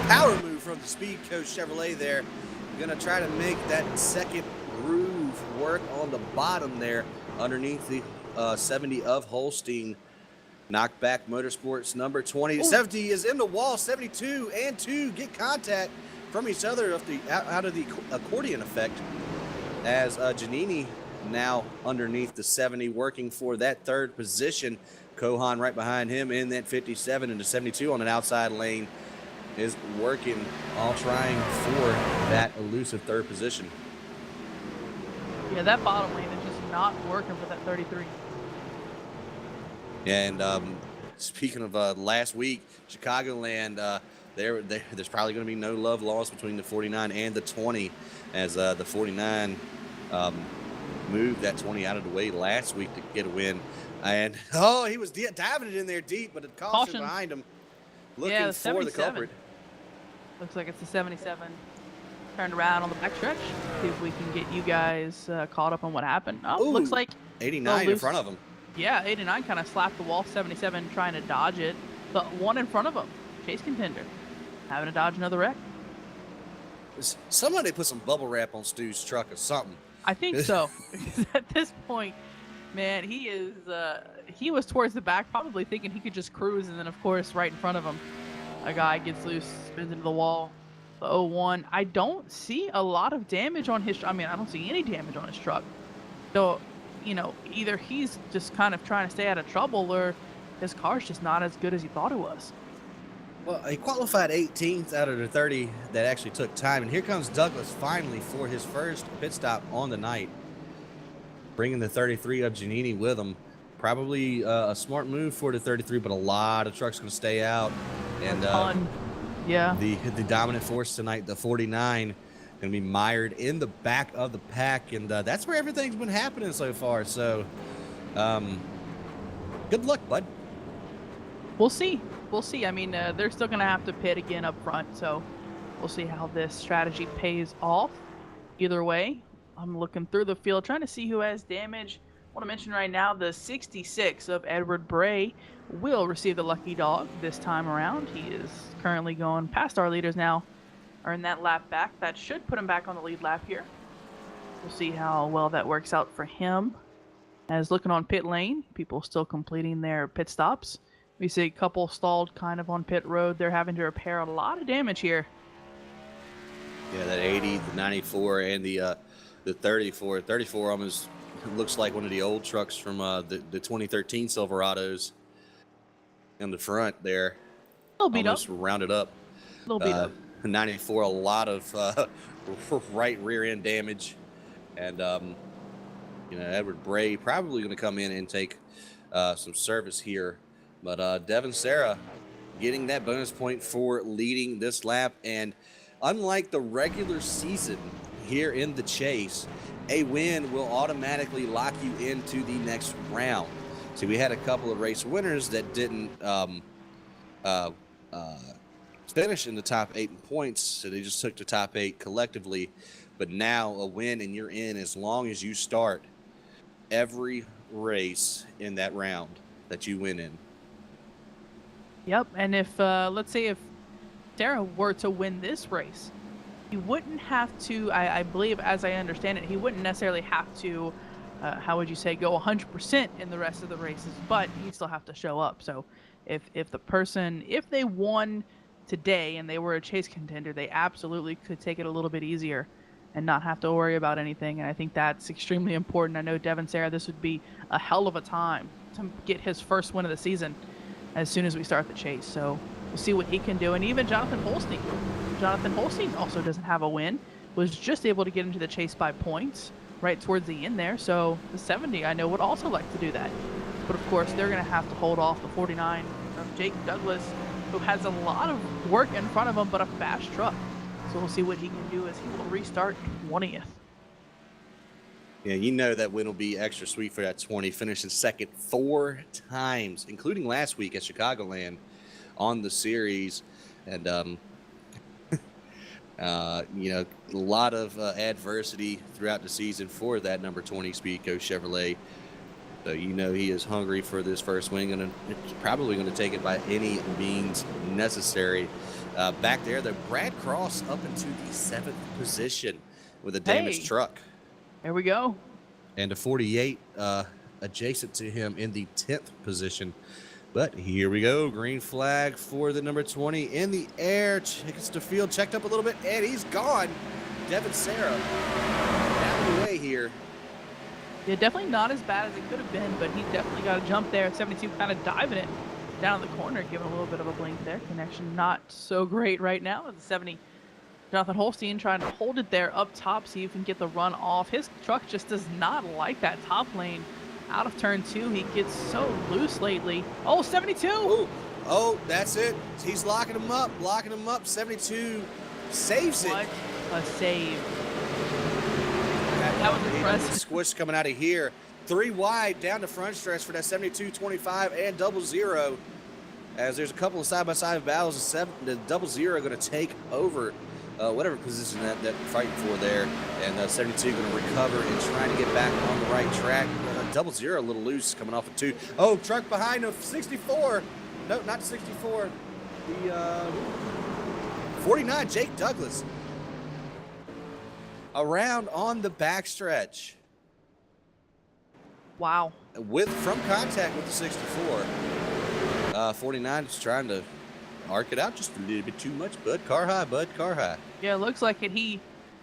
Speaker 1: Power move from the Speed Coach Chevrolet there. Going to try to make that 2nd groove work on the bottom there underneath the 70 of Holstein. Knockback Motorsports number 20. Ooh. 70 is in the wall. 72 and 2 get contact from each other out of the accordion effect, as Giannini now underneath the 70 working for that 3rd position. Kohan right behind him in that 57, and the 72 on an outside lane is working, all trying for that elusive 3rd position.
Speaker 2: Yeah, that bottom lane is just not working for that 33.
Speaker 1: And speaking of last week, Chicagoland, there's probably going to be no love lost between the 49 and the 20, as the 49 moved that 20 out of the way last week to get a win. And, he was diving it in there deep, but the caution behind him looking for the culprit.
Speaker 2: Looks like it's the 77. Turned around on the backstretch. See if we can get you guys caught up on what happened. Oh,
Speaker 1: ooh,
Speaker 2: looks like
Speaker 1: 89 in front of him.
Speaker 2: Yeah, 89 kind of slapped the wall. 77 trying to dodge it. The one in front of him, Chase Contender, having to dodge another wreck.
Speaker 1: Somebody put some bubble wrap on Stu's truck or something.
Speaker 2: I think so. Because at this point, man, he was towards the back, probably thinking he could just cruise, and then of course right in front of him, a guy gets loose, spins into the wall. The 01. I don't see a lot of damage on his. I don't see any damage on his truck. So, either he's just kind of trying to stay out of trouble, or his car's just not as good as he thought it was.
Speaker 1: Well, he qualified 18th out of the 30 that actually took time. And here comes Douglas finally for his first pit stop on the night, bringing the 33 of Giannini with him. Probably a smart move for the 33, but a lot of trucks going to stay out. And
Speaker 2: yeah,
Speaker 1: the dominant force tonight, the 49, going to be mired in the back of the pack. And that's where everything's been happening so far. So good luck, bud.
Speaker 2: We'll see. They're still going to have to pit again up front, so we'll see how this strategy pays off. Either way, I'm looking through the field, trying to see who has damage. I want to mention right now the 66 of Edward Bray will receive the lucky dog this time around. He is currently going past our leaders now, earn that lap back. That should put him back on the lead lap here. We'll see how well that works out for him. As looking on pit lane, people still completing their pit stops. We see a couple stalled kind of on pit road. They're having to repair a lot of damage here.
Speaker 1: Yeah, that 80, the 94, and the 34. 34 almost looks like one of the old trucks from the 2013 Silverados in the front there.
Speaker 2: A little beat
Speaker 1: almost
Speaker 2: up.
Speaker 1: Rounded up.
Speaker 2: A little beat up.
Speaker 1: 94, a lot of right rear end damage. And, Edward Bray probably going to come in and take some service here. But Devin Sarah getting that bonus point for leading this lap. And unlike the regular season here in the chase, a win will automatically lock you into the next round. See, we had a couple of race winners that didn't finish in the top 8 in points, so they just took the top 8 collectively. But now a win and you're in as long as you start every race in that round that you win in.
Speaker 2: Yep, and if let's say if Sarah were to win this race, he wouldn't have to, I believe, as I understand it, he wouldn't necessarily have to, how would you say, go 100% in the rest of the races, but he'd still have to show up. So if the person, if they won today and they were a chase contender, they absolutely could take it a little bit easier and not have to worry about anything. And I think that's extremely important. I know Devin Sarah, this would be a hell of a time to get his first win of the season as soon as we start the chase. So we'll see what he can do. And even Jonathan Holstein. Jonathan Holstein also doesn't have a win, was just able to get into the chase by points right towards the end there. So the 70, I know, would also like to do that. But of course, they're going to have to hold off the 49 of Jake Douglas, who has a lot of work in front of him, but a fast truck. So we'll see what he can do as he will restart 20th.
Speaker 1: Yeah, you know that win will be extra sweet for that 20, finishing second 4 times, including last week at Chicagoland on the series. And, you know, a lot of adversity throughout the season for that number 20 Speedco Chevrolet. So you know he is hungry for this first win, probably going to take it by any means necessary. Back there, the Brad Cross up into the 7th position with a damaged truck.
Speaker 2: There we go.
Speaker 1: And a 48 adjacent to him in the 10th position. But here we go. Green flag for the number 20 in the air. Gets to field, checked up a little bit, and he's gone. Devin Sarah down the way here.
Speaker 2: Yeah, definitely not as bad as it could have been, but he definitely got a jump there. 72 kind of diving it down the corner, giving a little bit of a blink there. Connection not so great right now. At the 70, Jonathan Holstein trying to hold it there up top so you can get the run off. His truck just does not like that top lane. Out of turn 2, he gets so loose lately. Oh, 72!
Speaker 1: Ooh. Oh, that's it. He's locking him up, 72 saves it.
Speaker 2: What a save. That was impressive.
Speaker 1: Squish coming out of here. 3 wide down the front stretch for that 72-25 and 00. As there's a couple of side-by-side battles, the 00 going to take over whatever position that they're fighting for there. And 72 going to recover and trying to get back on the right track. 00 a little loose coming off of 2. Oh, truck behind him, 64. No, not 64. The 49, Jake Douglas. Around on the backstretch.
Speaker 2: Wow.
Speaker 1: From contact with the 64. 49 is trying to arc it out just a little bit too much. Bud, car high.
Speaker 2: Yeah, it looks like it. He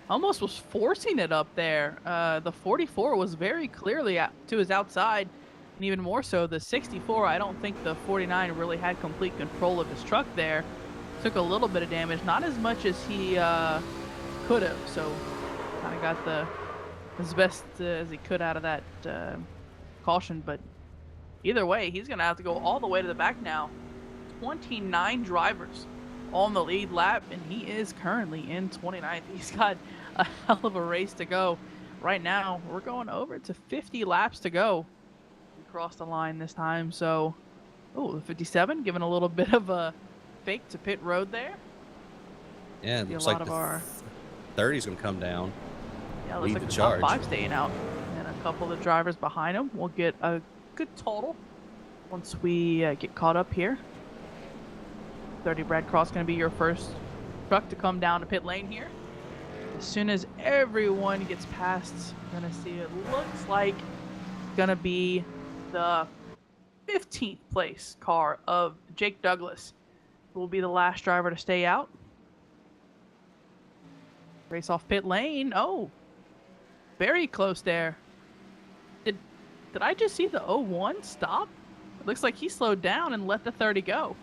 Speaker 2: almost was forcing it up there. The 44 was very clearly to his outside, and even more so the 64. I don't think the 49 really had complete control of his truck there. Took a little bit of damage, not as much as he could have. So kind of got as best as he could out of that caution. But either way, he's going to have to go all the way to the back now. 29 drivers on the lead lap, and he is currently in 29th. He's got a hell of a race to go. Right now, we're going over to 50 laps to go. We crossed the line this time, so the 57 giving a little bit of a fake to pit road there.
Speaker 1: Yeah, it looks like the 30's going to come down.
Speaker 2: Yeah, it looks like the top 5 staying out. And a couple of the drivers behind him will get a good total once we get caught up here. 30 Brad Cross going to be your first truck to come down to pit lane here. As soon as everyone gets past, you're going to see it looks like going to be the 15th place car of Jake Douglas, who will be the last driver to stay out. Race off pit lane. Oh, very close there. Did I just see the 01 stop? It looks like he slowed down and let the 30 go.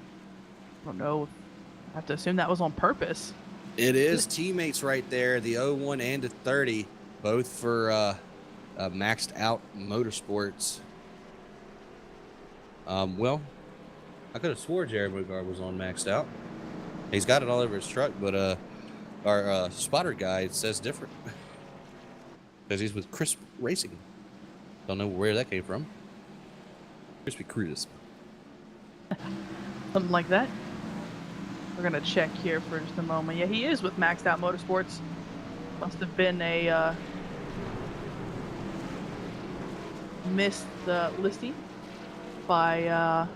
Speaker 2: I don't know. I have to assume that was on purpose.
Speaker 1: It is teammates right there, the 01 and the 30, both for maxed out motorsports. Well, I could have swore Jared Bogard was on maxed out. He's got it all over his truck, but our spotter guy says different. Because he's with Crisp Racing. Don't know where that came from. Crispy Cruise.
Speaker 2: Something like that. We're going to check here for just a moment. Yeah, he is with Maxed Out Motorsports. Must have been a missed listing by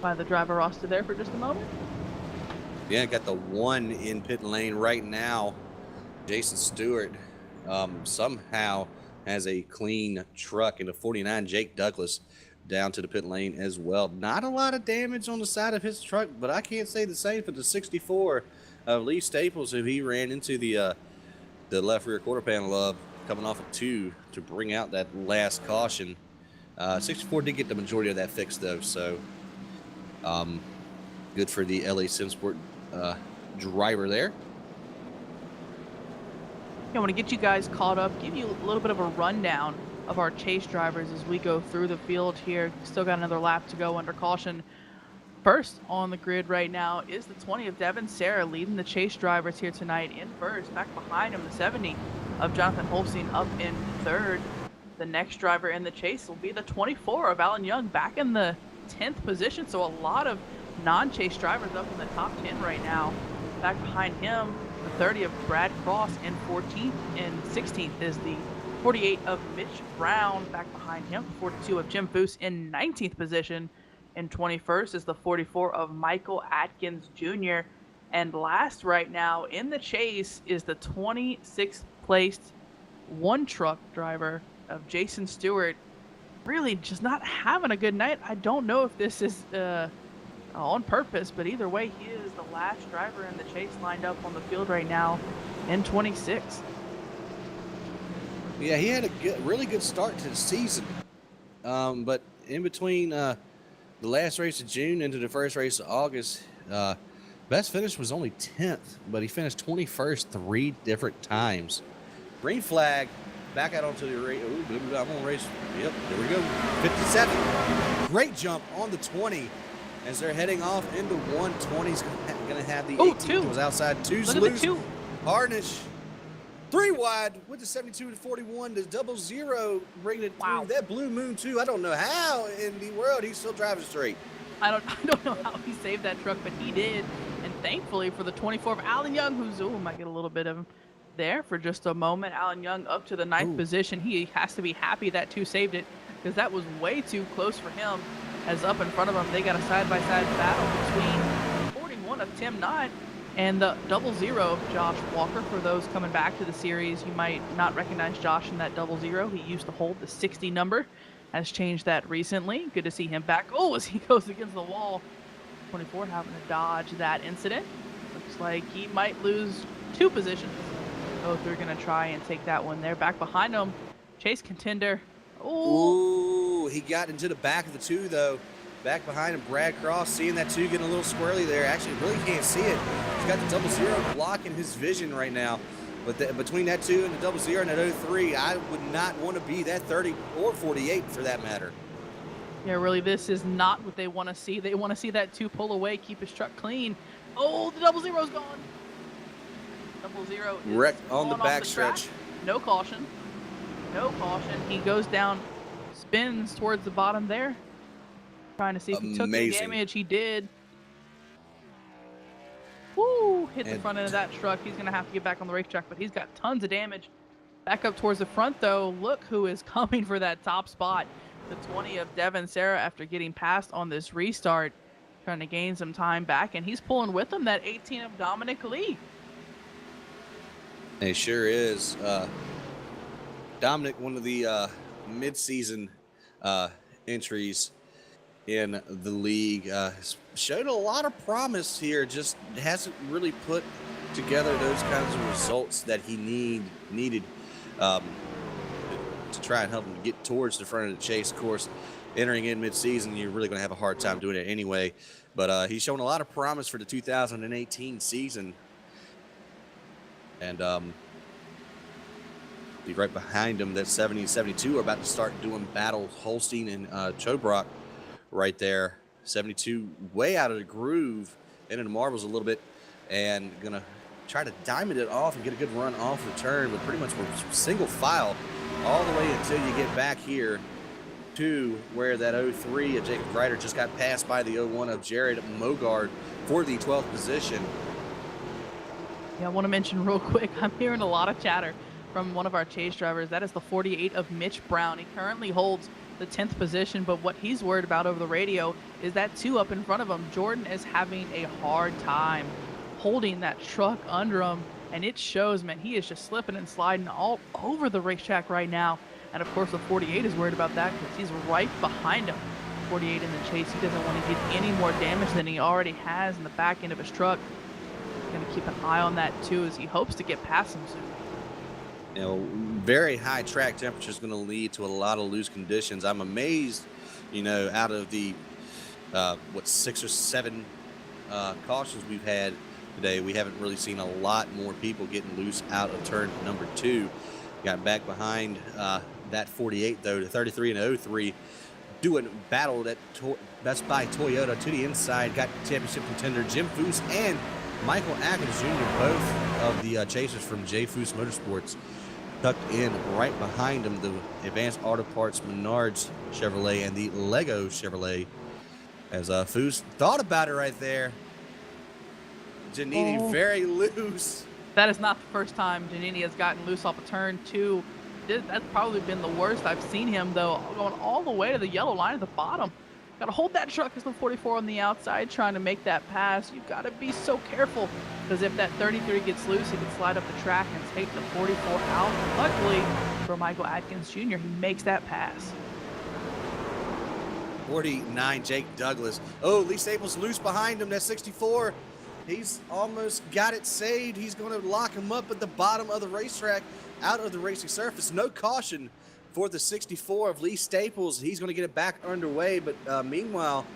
Speaker 2: the driver roster there for just a moment.
Speaker 1: Yeah, got the 1 in pit lane right now. Jason Stewart somehow has a clean truck in the 49. Jake Douglas down to the pit lane as well. Not a lot of damage on the side of his truck, but I can't say the same for the 64 of Lee Staples, who he ran into the left rear quarter panel of, coming off of 2 to bring out that last caution. 64 did get the majority of that fixed, though, so good for the LA SimSport driver there.
Speaker 2: I want to get you guys caught up, give you a little bit of a rundown of our chase drivers as we go through the field here. Still got another lap to go under caution. First on the grid right now is the 20 of Devin Sarah, leading the chase drivers here tonight in first. Back behind him, the 70 of Jonathan Holstein up in third. The next driver in the chase will be the 24 of Alan Young, back in the 10th position. So a lot of non-chase drivers up in the top 10 right now. Back behind him, the 30 of Brad Cross in 14th, and 16th is the 48 of Mitch Brown. Back behind him, 42 of Jim Foose in 19th position. In 21st is the 44 of Michael Atkins Jr. And last right now in the chase is the 26th placed one truck driver of Jason Stewart. Really just not having a good night. I don't know if this is on purpose, but either way, he is the last driver in the chase lined up on the field right now in 26.
Speaker 1: Yeah, he had a really good start to the season, but in between the last race of June into the first race of August, best finish was only 10th, but he finished 21st 3 different times. Green flag, back out onto the race. I'm on race. Yep, there we go. 57. Great jump on the 20 as they're heading off into 120. He's going to have the 18 that was outside. 2's loose. Harnish. 3 wide with the 72 to 41. The 00 bringing it through. That Blue Moon, too. I don't know how in the world he's still driving straight.
Speaker 2: I don't know how he saved that truck, but he did. And thankfully for the 24 of Alan Young, who's, might get a little bit of him there for just a moment. Alan Young up to the 9th position. He has to be happy that 2 saved it, because that was way too close for him. As up in front of him, they got a side-by-side battle between 41 of Tim Knott and the 00 of Josh Walker. For those coming back to the series, you might not recognize Josh in that 00. He used to hold the 60 number. Has changed that recently. Good to see him back. As he goes against the wall. 24 having to dodge that incident. Looks like he might lose 2 positions. Both are going to try and take that one there. Back behind him, chase contender.
Speaker 1: He got into the back of the 2, though. Back behind him, Brad Cross, seeing that 2 getting a little squirrely there. Actually, really can't see it. He's got the 00 blocking his vision right now. But between that 2 and the 00 and that 03, I would not want to be that 30 or 48 for that matter.
Speaker 2: Yeah, really, this is not what they want to see. They want to see that 2 pull away, keep his truck clean. The 00's gone. 00 is
Speaker 1: wrecked on the backstretch.
Speaker 2: No caution. No caution. He goes down, spins towards the bottom there, trying to see if he took any damage. He did. Hit the front end of that truck. He's going to have to get back on the racetrack, but he's got tons of damage. Back up towards the front, though. Look who is coming for that top spot. The 20 of Devin Sarah, after getting passed on this restart, trying to gain some time back, and he's pulling with him that 18 of Dominic Lee.
Speaker 1: It sure is. Dominic, one of the mid-season entries in the league, showed a lot of promise here, just hasn't really put together those kinds of results that he needed to try and help him get towards the front of the chase. Of course, entering in mid-season, you're really going to have a hard time doing it anyway, but he's shown a lot of promise for the 2018 season. And right behind him, that 70 and 72 are about to start doing battle. Holstein and Chobrock right there. 72 way out of the groove, into the marbles a little bit, and gonna try to diamond it off and get a good run off the turn, but pretty much we're single file all the way until you get back here to where that 03 of Jacob Ryder just got passed by the 01 of Jared Mogard for the 12th position.
Speaker 2: Yeah, I want to mention real quick, I'm hearing a lot of chatter from one of our chase drivers. That is the 48 of Mitch Brown. He currently holds the 10th position, but what he's worried about over the radio is that 2 up in front of him. Jordan is having a hard time holding that truck under him, and it shows, man. He is just slipping and sliding all over the racetrack right now. And of course, the 48 is worried about that because he's right behind him. 48 in the chase. He doesn't want to get any more damage than he already has in the back end of his truck. Going to keep an eye on that too, as he hopes to get past him soon.
Speaker 1: You know, very high track temperature is going to lead to a lot of loose conditions. I'm amazed, you know, out of the 6 or 7 cautions we've had today, we haven't really seen a lot more people getting loose out of turn number 2. Got back behind that 48 though to 33 and 03, doing battle at Best Buy Toyota to the inside. Got championship contender Jim Foose and Michael Atkins Jr., both of the chasers from J. Foose Motorsports, tucked in right behind him. The Advanced Auto Parts Menards Chevrolet and the Lego Chevrolet. As Foose thought about it right there. Giannini very loose.
Speaker 2: That is not the first time Giannini has gotten loose off a turn 2. That's probably been the worst I've seen him, though, going all the way to the yellow line at the bottom. Got to hold that truck as the 44 on the outside, trying to make that pass. You've got to be so careful, because if that 33 gets loose, he can slide up the track and take the 44 out. Luckily for Michael Atkins Jr., he makes that pass.
Speaker 1: 49, Jake Douglas. Oh, Lee Staples loose behind him. That 64. He's almost got it saved. He's going to lock him up at the bottom of the racetrack, out of the racing surface. No caution for the 64 of Lee Staples. He's going to get it back underway, but meanwhile,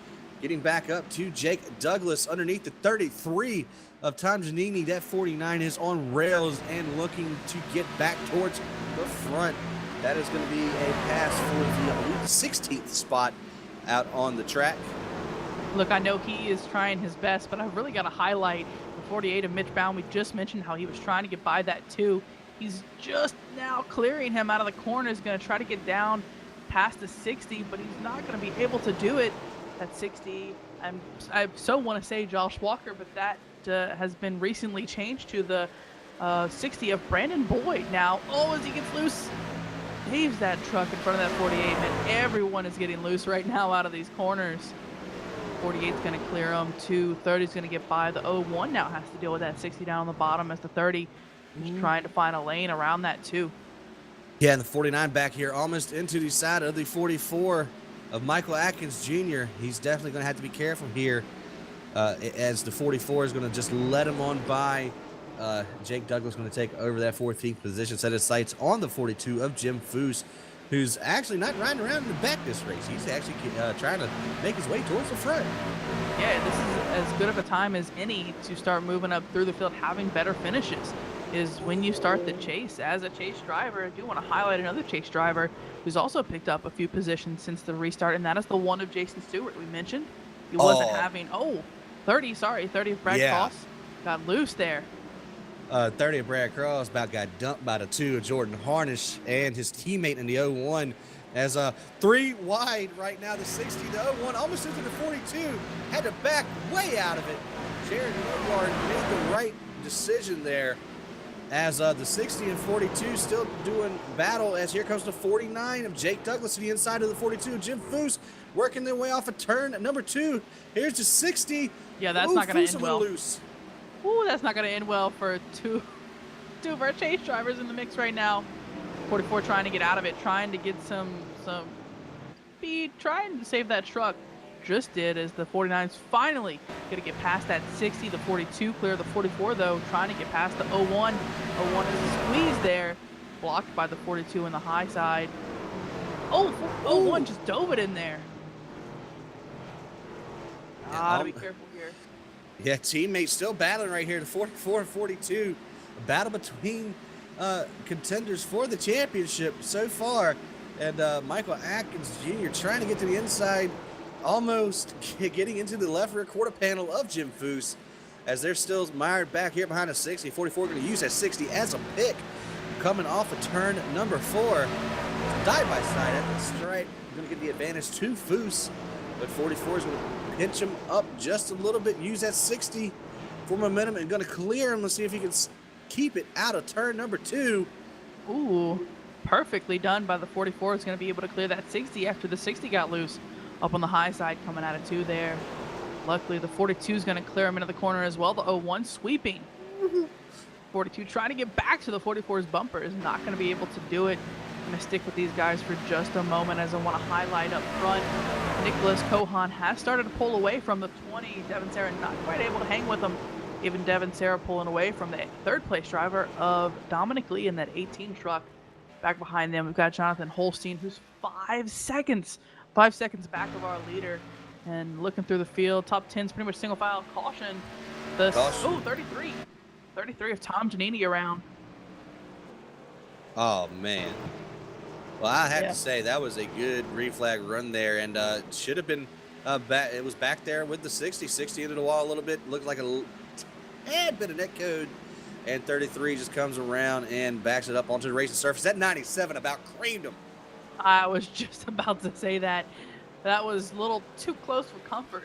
Speaker 1: getting back up to Jake Douglas underneath the 33 of Tom Giannini. That 49 is on rails and looking to get back towards the front. That is going to be a pass for the, I believe, the 16th spot out on the track.
Speaker 2: Look, I know he is trying his best, but I've really got to highlight the 48 of Mitch Bound. We just mentioned how he was trying to get by that too. He's just now clearing him out of the corner. He's going to try to get down past the 60, but he's not going to be able to do it. That 60, I so want to say Josh Walker, but that has been recently changed to the 60 of Brandon Boyd. Now, as he gets loose, leaves that truck in front of that 48, and everyone is getting loose right now out of these corners. 48 is going to clear him. 30 is going to get by. The 01 now has to deal with that 60 down on the bottom as the 30 is trying to find a lane around that too.
Speaker 1: Yeah, and the 49 back here almost into the side of the 44 of Michael Atkins Jr. He's definitely going to have to be careful here as the 44 is going to just let him on by. Jake Douglas going to take over that 14th position, set his sights on the 42 of Jim Foose, who's actually not riding around in the back this race. He's actually trying to make his way towards the front.
Speaker 2: Yeah, this is as good of a time as any to start moving up through the field, having better finishes, is when you start the chase. As a chase driver, I do want to highlight another chase driver who's also picked up a few positions since the restart, and that is the one of Jason Stewart we mentioned. He wasn't having, 30 of Brad Cross got loose there.
Speaker 1: 30 of Brad Cross about got dumped by the 2 of Jordan Harnish and his teammate in the 01. As 3 wide right now, the 60, the 01 almost into the 42, had to back way out of it. Jared Lillard made the right decision there. As the 60 and 42 still doing battle, as here comes the 49 of Jake Douglas to the inside of the 42. Jim Foose working their way off a turn at number 2. Here's the 60.
Speaker 2: Yeah, that's not going to end well.
Speaker 1: Loose.
Speaker 2: That's not going to end well for two of our chase drivers in the mix right now. 44 trying to get out of it, trying to get some speed, trying to save that truck. Just did, as the 49's finally going to get past that 60. The 42 clear the 44, though, trying to get past the 01. 01 is squeezed there, blocked by the 42 in the high side. 01 just dove it in there. Gotta be careful here.
Speaker 1: Yeah, teammates still battling right here. The 44 and 42. A battle between contenders for the championship so far. And Michael Atkins Jr. trying to get to the inside, almost getting into the left rear quarter panel of Jim Foose, as they're still mired back here behind a 60. 44 going to use that 60 as a pick, coming off of turn number 4. Side by side at the stripe, going to get the advantage to Foose, but 44 is going to pinch him up just a little bit, use that 60 for momentum, and going to clear him. Let's see if he can keep it out of turn number 2.
Speaker 2: Ooh, perfectly done by the 44. Is going to be able to clear that 60 after the 60 got loose up on the high side, coming out of 2 there. Luckily, the 42 is going to clear him into the corner as well. The 01 sweeping. 42 trying to get back to the 44's bumper, is not going to be able to do it. I'm going to stick with these guys for just a moment as I want to highlight up front. Nicholas Kohan has started to pull away from the 20. Devin Serra not quite able to hang with him. Even Devin Serra pulling away from the third place driver of Dominic Lee in that 18 truck. Back behind them, we've got Jonathan Holstein, who's 5 seconds back of our leader. And looking through the field, top 10's pretty much single file. Caution. Oh, 33. 33 of Tom Giannini around.
Speaker 1: Oh, man. Well, I have to say that was a good green flag run there, and should have been back. It was back there with the 60 into the wall a little bit. Looked like a tad bit of net code, and 33 just comes around and backs it up onto the racing surface. That 97 about creamed him.
Speaker 2: I was just about to say that. That was a little too close for comfort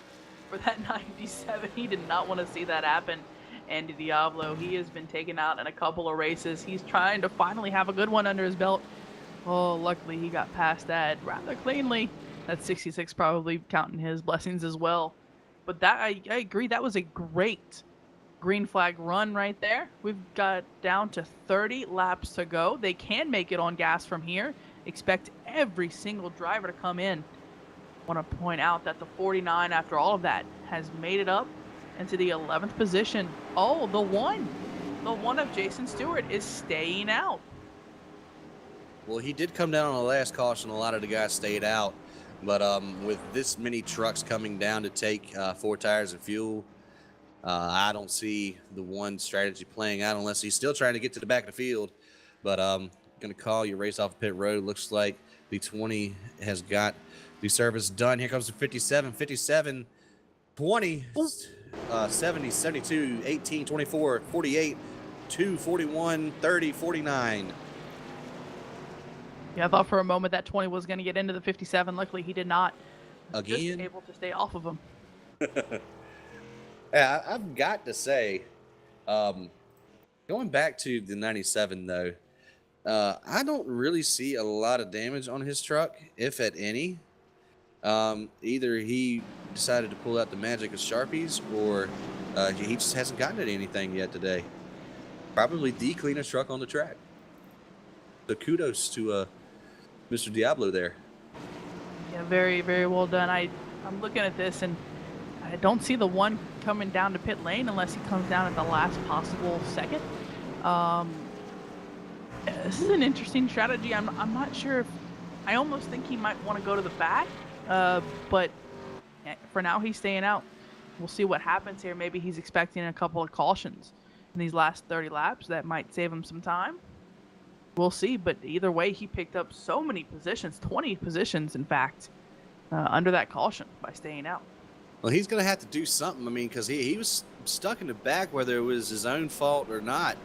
Speaker 2: for that 97. He did not want to see that happen. Andy Diablo, he has been taken out in a couple of races. He's trying to finally have a good one under his belt. Oh, luckily he got past that rather cleanly. That 66 probably counting his blessings as well. But that I agree, that was a great green flag run right there. We've got down to 30 laps to go. They can make it on gas from here. Expect every single driver to come in. I want to point out that the 49, after all of that, has made it up into the 11th position. Oh, the one of Jason Stewart is staying out.
Speaker 1: Well, he did come down on the last caution. A lot of the guys stayed out. But with this many trucks coming down to take 4 tires and fuel, I don't see the one strategy playing out unless he's still trying to get to the back of the field. But going to call your race off pit road. Looks like the 20 has got the service done. Here comes the 57, 20, 70, 72, 18, 24, 48, 2, 41, 30, 49.
Speaker 2: Yeah, I thought for a moment that 20 was going to get into the 57. Luckily, he did not.
Speaker 1: Again?
Speaker 2: Just able to stay off of him.
Speaker 1: Yeah, I've got to say, going back to the 97, though, I don't really see a lot of damage on his truck, if at any. Either he decided to pull out the magic of Sharpies, or he just hasn't gotten at anything yet today. Probably the cleanest truck on the track. So kudos to Mr. Diablo there.
Speaker 2: Yeah, very, very well done. I'm looking at this, and I don't see the one coming down to pit lane unless he comes down at the last possible second. This is an interesting strategy. I'm not sure if I almost think he might want to go to the back, but for now he's staying out. We'll see what happens here. Maybe he's expecting a couple of cautions in these last 30 laps. That might save him some time. We'll see, but either way, he picked up so many positions, 20 positions, in fact, under that caution by staying out.
Speaker 1: Well, he's going to have to do something. I mean, because he was stuck in the back, whether it was his own fault or not,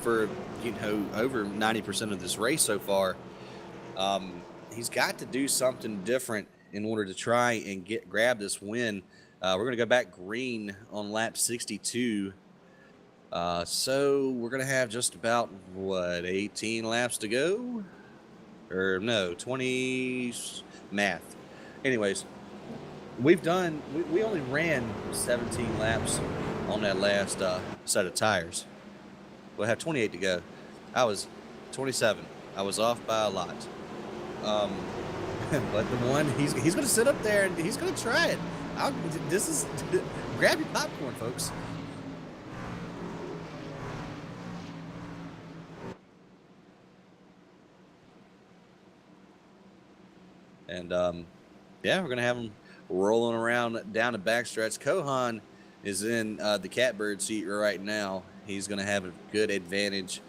Speaker 1: for, over 90% of this race so far. He's got to do something different in order to try and grab this win. We're going to go back green on lap 62. So we're going to have just about, 18 laps to go? Or no, 20, math. Anyways, we only ran 17 laps on that last set of tires. We'll have 28 to go. I was 27. I was off by a lot. But the one, he's going to sit up there and he's going to try it. Grab your popcorn, folks. And, yeah, we're going to have him rolling around down the backstretch. Kohan is in the catbird seat right now. He's going to have a good advantage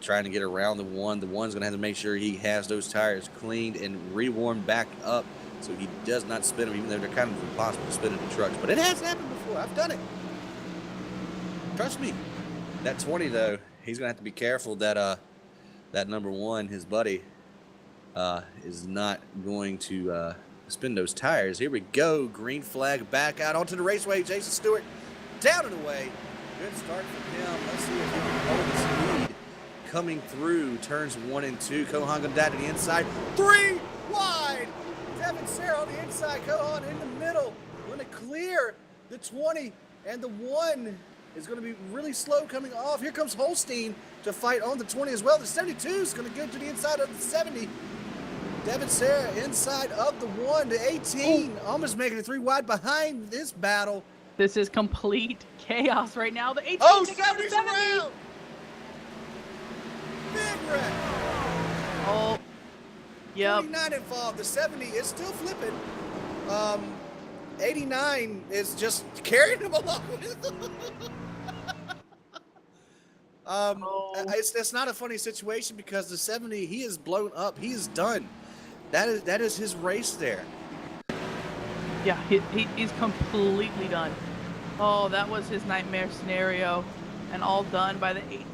Speaker 1: trying to get around the one. The one's going to have to make sure he has those tires cleaned and rewarmed back up so he does not spin them, even though they're kind of impossible to spin in the trucks. But it has happened before. I've done it. Trust me. That 20, though, he's going to have to be careful that that number one, his buddy, is not going to spin those tires. Here we go. Green flag back out onto the raceway. Jason Stewart down and away. Good start for him. Let's see if he can hold the speed coming through turns 1 and 2. Kohan going down to the inside. 3 wide. Devin Serra on the inside. Kohan in the middle. Going to clear the 20 and the 1. is going to be really slow coming off. Here comes Holstein to fight on the 20 as well. The 72 is going to go to the inside of the 70. Devin Sarah inside of the 1 to 18, almost making it 3 wide behind this battle.
Speaker 2: This is complete chaos right now. The 18
Speaker 1: to
Speaker 2: go to the 70.
Speaker 1: Around. Big wreck.
Speaker 2: Oh, yep.
Speaker 1: 29 involved. The 70 is still flipping. 89 is just carrying him along with him. It's not a funny situation because the 70, he is blown up. He is done. That is his race there.
Speaker 2: Yeah, he's completely done. Oh, that was his nightmare scenario, and all done by the 18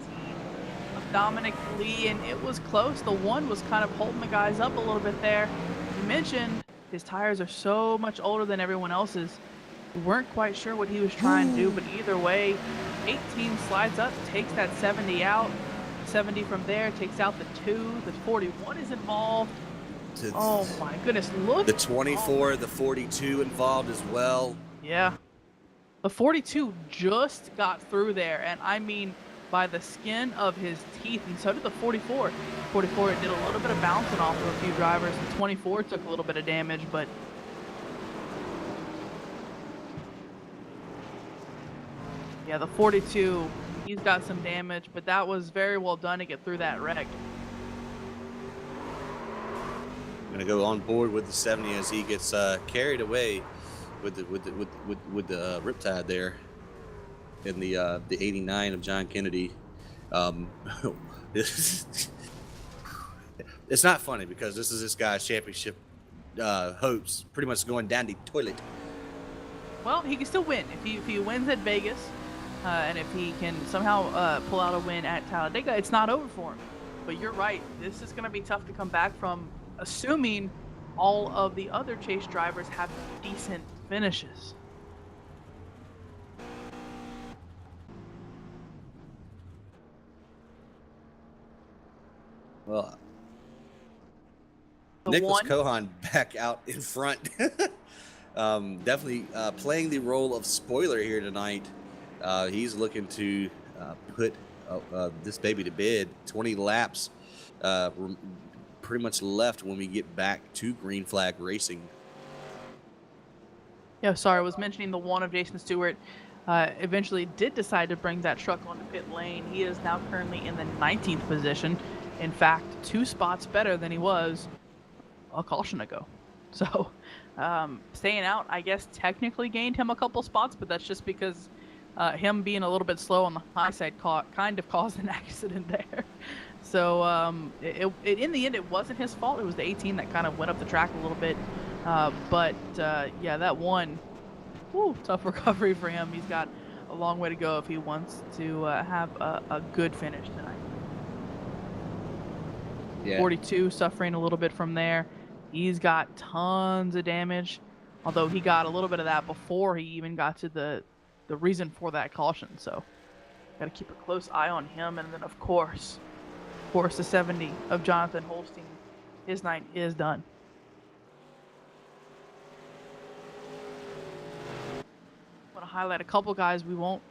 Speaker 2: of Dominic Lee, and it was close. The 1 was kind of holding the guys up a little bit there. You mentioned his tires are so much older than everyone else's. We weren't quite sure what he was trying to do, but either way, 18 slides up, takes that 70 out. 70 from there takes out the 2. The 41 is involved. Oh my goodness, look.
Speaker 1: The 24, the 42 involved as well.
Speaker 2: Yeah. The 42 just got through there, and I mean by the skin of his teeth, and so did the 44. 44 did a little bit of bouncing off of a few drivers. The 24 took a little bit of damage, but yeah, the 42, he's got some damage, but that was very well done to get through that wreck.
Speaker 1: Going to go on board with the 70 as he gets carried away with the riptide there in the 89 of John Kennedy. It's not funny because this is this guy's championship hopes pretty much going down the toilet.
Speaker 2: Well, he can still win if he wins at Vegas, and if he can somehow pull out a win at Talladega. It's not over for him. But you're right. This is going to be tough to come back from, assuming all of the other Chase drivers have decent finishes.
Speaker 1: Well,
Speaker 2: The
Speaker 1: Nicholas
Speaker 2: 1?
Speaker 1: Cohan back out in front. Definitely playing the role of spoiler here tonight. He's looking to put this baby to bed. 20 laps pretty much left when we get back to Green Flag Racing.
Speaker 2: Yeah, sorry, I was mentioning the 1 of Jason Stewart. Eventually did decide to bring that truck onto pit lane. He is now currently in the 19th position. In fact, 2 spots better than he was a caution ago. So staying out, I guess, technically gained him a couple spots, but that's just because him being a little bit slow on the high side kind of caused an accident there. So in the end, it wasn't his fault. It was the 18 that kind of went up the track a little bit. But yeah, that 1, tough recovery for him. He's got a long way to go if he wants to have a good finish tonight.
Speaker 1: Yeah.
Speaker 2: 42 suffering a little bit from there. He's got tons of damage, although he got a little bit of that before he even got to the reason for that caution. So got to keep a close eye on him. And then of course the 70 of Jonathan Holstein. His night is done. I want to highlight a couple guys we won't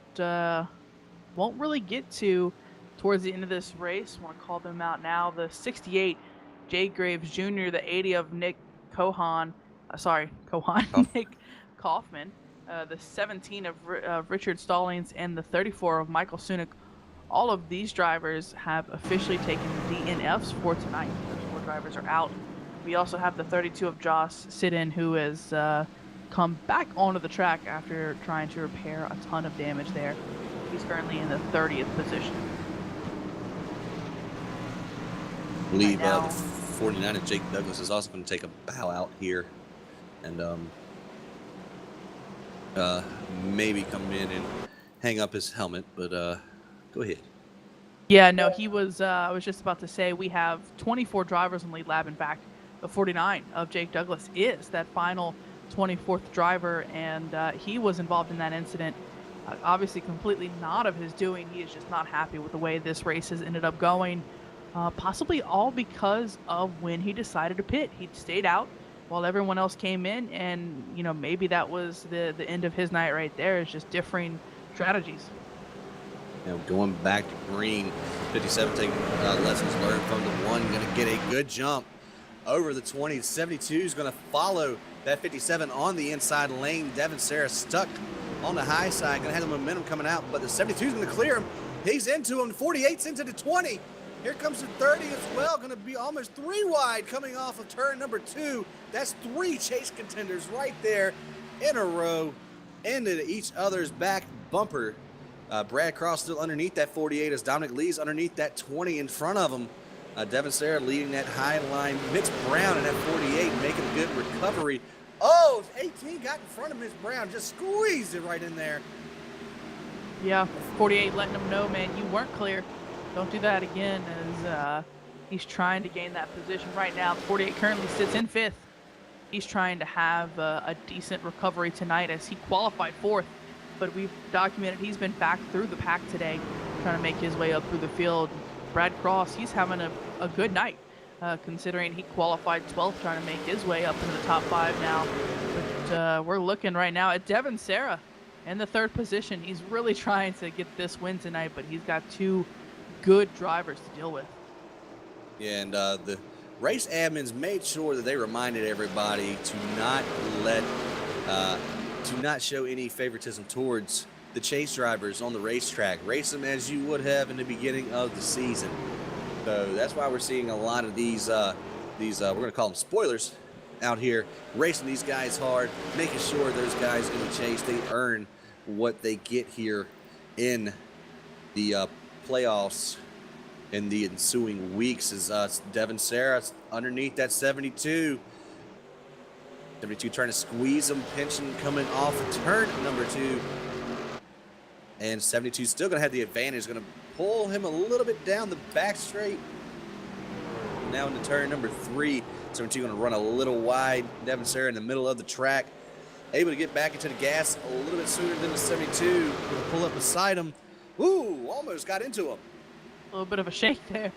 Speaker 2: really get to towards the end of this race. I want to call them out now. The 68, Jay Graves Jr., the 80 of Nick Cohan, Nick Kaufman, the 17 of Richard Stallings, and the 34 of Michael Sunick. All of these drivers have officially taken DNFs for tonight. Those 4 drivers are out. We also have the 32 of Joss Sidden, who has come back onto the track after trying to repair a ton of damage there. He's currently in the 30th position.
Speaker 1: I believe the 49 of Jake Douglas is also going to take a bow out here and maybe come in and hang up his helmet, but go ahead.
Speaker 2: Yeah, no, he was, I was just about to say, we have 24 drivers in lead lap. In fact, the 49 of Jake Douglas is that final 24th driver, and he was involved in that incident. Obviously completely not of his doing. He is just not happy with the way this race has ended up going. Possibly all because of when he decided to pit. He stayed out while everyone else came in, and maybe that was the end of his night right there. It's just differing strategies.
Speaker 1: Going back to green, 57 taking lessons learned from the 1, going to get a good jump over the 20. 72 is going to follow that 57 on the inside lane. Devin Sarah stuck on the high side, going to have the momentum coming out, but the 72 is going to clear him. He's into him. 48's into the 20. Here comes the 30 as well, going to be almost 3 wide coming off of turn number 2. That's 3 chase contenders right there in a row into each other's back bumper. Brad Cross still underneath that 48 as Dominic Lee's underneath that 20 in front of him. Devin Sarah leading that high line. Mitch Brown in that 48 making a good recovery. Oh, 18 got in front of Mitch Brown, just squeezed it right in there.
Speaker 2: Yeah, 48 letting him know, man, you weren't clear. Don't do that again, as he's trying to gain that position right now. 48 currently sits in 5th. He's trying to have a decent recovery tonight as he qualified 4th, but we've documented he's been back through the pack today, trying to make his way up through the field. Brad Cross, he's having a good night, considering he qualified 12th, trying to make his way up into the top 5 now. But we're looking right now at Devin Sarah in the 3rd position. He's really trying to get this win tonight, but he's got 2 good drivers to deal with.
Speaker 1: Yeah, and the race admins made sure that they reminded everybody to not show any favoritism towards the chase drivers on the racetrack. Race them as you would have in the beginning of the season. So that's why we're seeing a lot of these we're going to call them spoilers out here, racing these guys hard, making sure those guys in the chase, they earn what they get here in the playoffs in the ensuing weeks. As Devin Sarah underneath that 72. 72 trying to squeeze him, pinching coming off of turn number 2. And 72 still going to have the advantage, going to pull him a little bit down the back straight. Now into turn number 3. 72 going to run a little wide. Devin Sarah in the middle of the track, able to get back into the gas a little bit sooner than the 72. Going to pull up beside him. Ooh, almost got into him.
Speaker 2: A little bit of a shake there.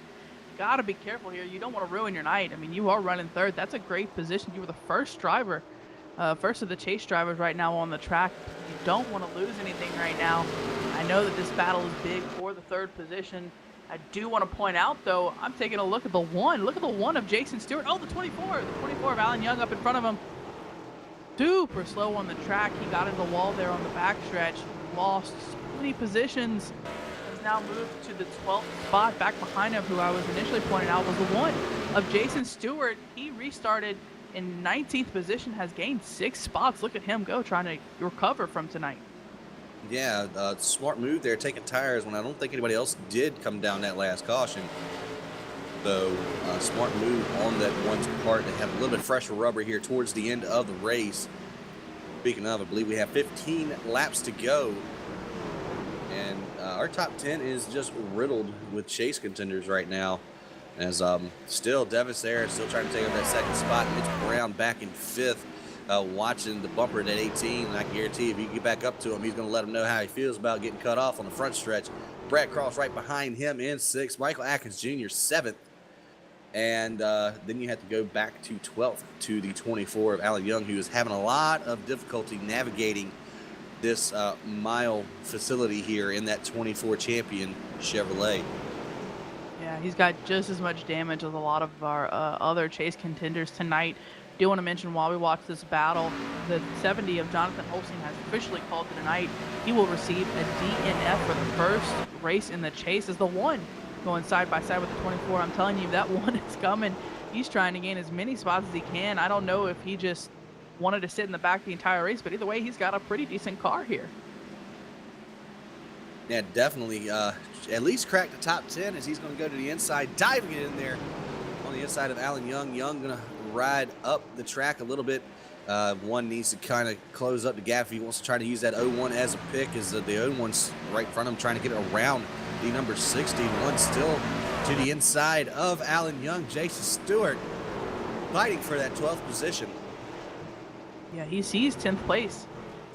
Speaker 2: Got to be careful here. You don't want to ruin your night. I mean, you are running 3rd. That's a great position. You were the first driver, first of the chase drivers right now on the track. You don't want to lose anything right now. I know that this battle is big for the 3rd position. I do want to point out, though, I'm taking a look at the 1. Look at the 1 of Jason Stewart. Oh, the 24. The 24 of Alan Young up in front of him. Super slow on the track. He got in the wall there on the backstretch. Lost 20 positions. Now moved to the 12th spot back behind him, who I was initially pointing out was the 1 of Jason Stewart. He restarted in 19th position, has gained 6 spots. Look at him go, trying to recover from tonight.
Speaker 1: Yeah, smart move there, taking tires when I don't think anybody else did come down that last caution. So smart move on that 1's part. They have a little bit fresher rubber here towards the end of the race. Speaking of, I believe we have 15 laps to go. And our top 10 is just riddled with chase contenders right now. As still Devin Sarah still trying to take up that 2nd spot. Mitch Brown back in 5th, watching the bumper at 18. And I can guarantee if you get back up to him, he's going to let him know how he feels about getting cut off on the front stretch. Brad Cross right behind him in 6th. Michael Atkins Jr. 7th. And then you have to go back to 12th to the 24 of Alan Young, who is having a lot of difficulty navigating this mile facility here in that 24 champion Chevrolet.
Speaker 2: Yeah, he's got just as much damage as a lot of our other chase contenders tonight. Do want to mention while we watch this battle, the 70 of Jonathan Holstein has officially called it a night. He will receive a DNF for the first race in the chase as the 1 going side by side with the 24. I'm telling you, that 1 is coming. He's trying to gain as many spots as he can. I don't know if he just wanted to sit in the back the entire race, but either way, he's got a pretty decent car here.
Speaker 1: Yeah, definitely. At least crack the top 10 as he's going to go to the inside, diving it in there on the inside of Alan Young. Young going to ride up the track a little bit. 1 needs to kind of close up the gap if he wants to try to use that 01 as a pick, as the 01's right in front of him trying to get around the number 60. 1 still to the inside of Alan Young. Jason Stewart fighting for that 12th position.
Speaker 2: Yeah, he sees 10th place.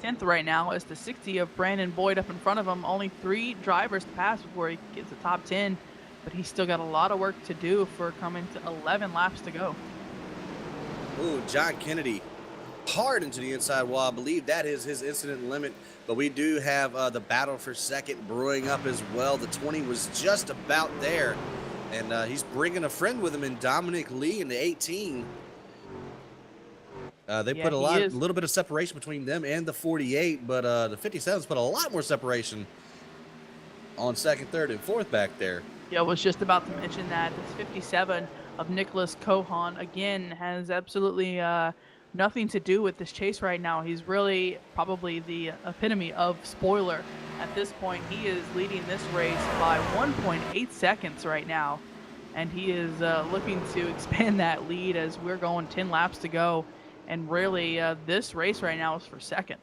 Speaker 2: 10th right now is the 60 of Brandon Boyd up in front of him. Only 3 drivers to pass before he gets the top 10, but he's still got a lot of work to do for coming to 11 laps to go.
Speaker 1: Ooh, John Kennedy hard into the inside wall. I believe that is his incident limit, but we do have the battle for second brewing up as well. The 20 was just about there, and he's bringing a friend with him in Dominic Lee in the 18. They put a little bit of separation between them and the 48, but the 57s put a lot more separation on second, third, and fourth back there.
Speaker 2: Yeah, I was just about to mention that. This 57 of Nicholas Cohan, again, has absolutely nothing to do with this chase right now. He's really probably the epitome of spoiler. At this point, he is leading this race by 1.8 seconds right now, and he is looking to expand that lead as we're going 10 laps to go. And really, this race right now is for second.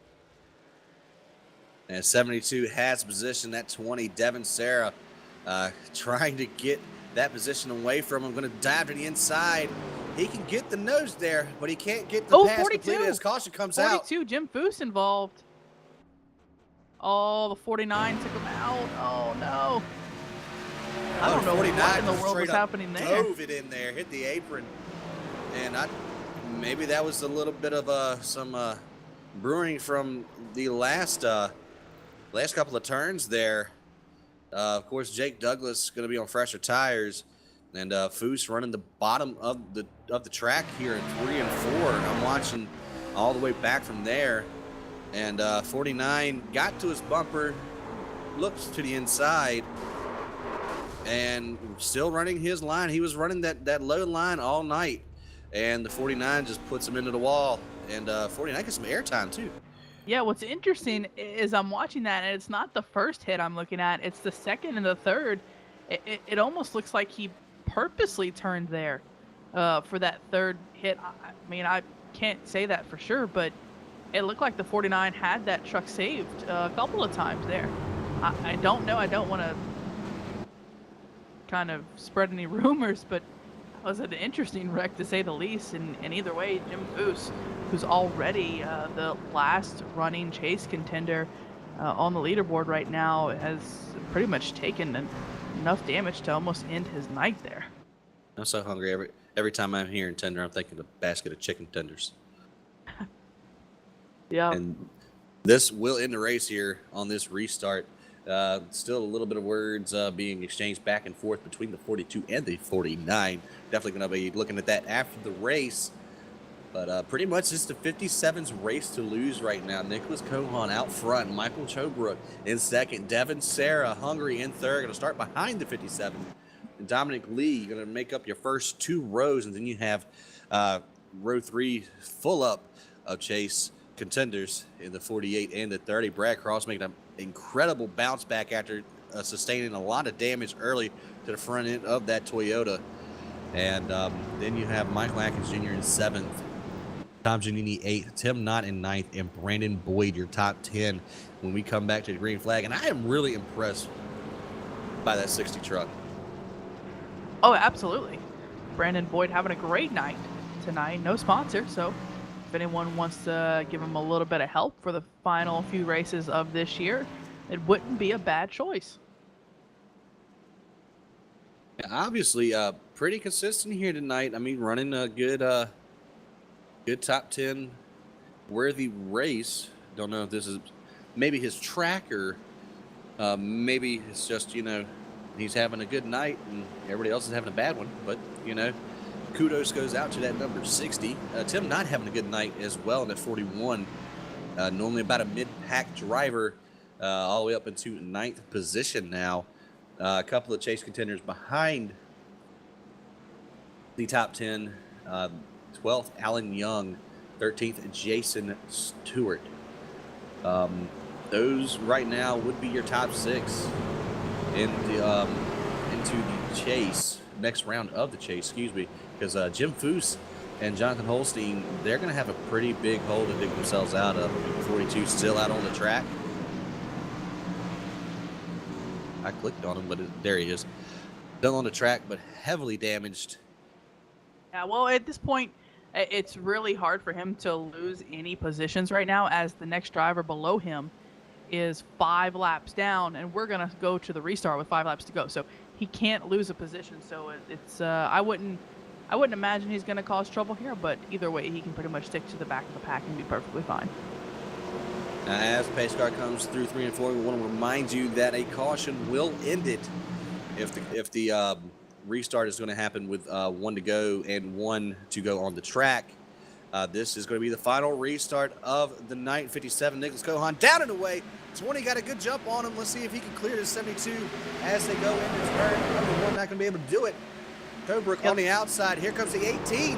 Speaker 1: And 72 has position. That 20, Devin Sarah, trying to get that position away from him. Going to dive to the inside. He can get the nose there, but he can't get the pass completed as caution comes
Speaker 2: 42,
Speaker 1: out.
Speaker 2: 42, Jim Foose involved. Oh, the 49 took him out. Oh, no. I don't know what in the world was happening there.
Speaker 1: Dove it in there, hit the apron. And maybe that was a little bit of some brewing from the last couple of turns there. Of course, Jake Douglas is going to be on fresher tires, and Foose running the bottom of the track here in 3 and 4. I'm watching all the way back from there, and 49 got to his bumper, looked to the inside, and still running his line. He was running that low line all night. And the 49 just puts him into the wall. And 49 gets some airtime, too.
Speaker 2: Yeah, what's interesting is I'm watching that, and it's not the first hit I'm looking at. It's the second and the third. It almost looks like he purposely turned there for that third hit. I mean, I can't say that for sure, but it looked like the 49 had that truck saved a couple of times there. I don't know. I don't want to kind of spread any rumors, but was an interesting wreck to say the least, and either way, Jim Foose, who's already the last running chase contender on the leaderboard right now, has pretty much taken enough damage to almost end his night there.
Speaker 1: I'm so hungry. Every time I'm hearing tender, I'm thinking of a basket of chicken tenders.
Speaker 2: Yeah.
Speaker 1: And this will end the race here on this restart. Still a little bit of words being exchanged back and forth between the 42 and the 49. Definitely going to be looking at that after the race. But pretty much it's the 57's race to lose right now. Nicholas Cohan out front. Michael Chobrook in second. Devin Sarah, Hungary in third. Going to start behind the 57. And Dominic Lee going to make up your first 2 rows. And then you have row 3 full up of chase contenders in the 48 and the 30. Brad Cross making an incredible bounce back after sustaining a lot of damage early to the front end of that Toyota. And then you have Michael Atkins Jr. in 7th, Tom Giannini 8th, Tim Knott in 9th, and Brandon Boyd, your top 10 when we come back to the green flag. And I am really impressed by that 60 truck.
Speaker 2: Oh, absolutely. Brandon Boyd having a great night tonight. No sponsor, so if anyone wants to give him a little bit of help for the final few races of this year, it wouldn't be a bad choice.
Speaker 1: Obviously, pretty consistent here tonight. I mean, running a good top 10 worthy race. Don't know if this is maybe his track or maybe it's just, he's having a good night and everybody else is having a bad one. But, kudos goes out to that number 60. Tim not having a good night as well in the 41. Normally about a mid-pack driver all the way up into 9th position now. A couple of chase contenders behind the top 10. 12th, Alan Young. 13th, Jason Stewart. Those right now would be your top 6 in the into the chase, next round of the chase, because Jim Foose and Jonathan Holstein, they're going to have a pretty big hole to dig themselves out of. 42 still out on the track. I clicked on him, but there he is. Still on the track, but heavily damaged.
Speaker 2: Yeah, well, at this point, it's really hard for him to lose any positions right now, as the next driver below him is 5 laps down, and we're going to go to the restart with 5 laps to go. So he can't lose a position. So it's I wouldn't I wouldn't imagine he's going to cause trouble here, but either way, he can pretty much stick to the back of the pack and be perfectly fine.
Speaker 1: Now, as pace car comes through 3 and 4, we want to remind you that a caution will end it if the restart is going to happen with 1 to go and 1 to go on the track. This is going to be the final restart of the night. 57, Nicholas Cohan down and away. 20 got a good jump on him. Let's see if he can clear this 72 as they go into turn. Number 1 not going to be able to do it. Cobrook on the outside. Here comes the 18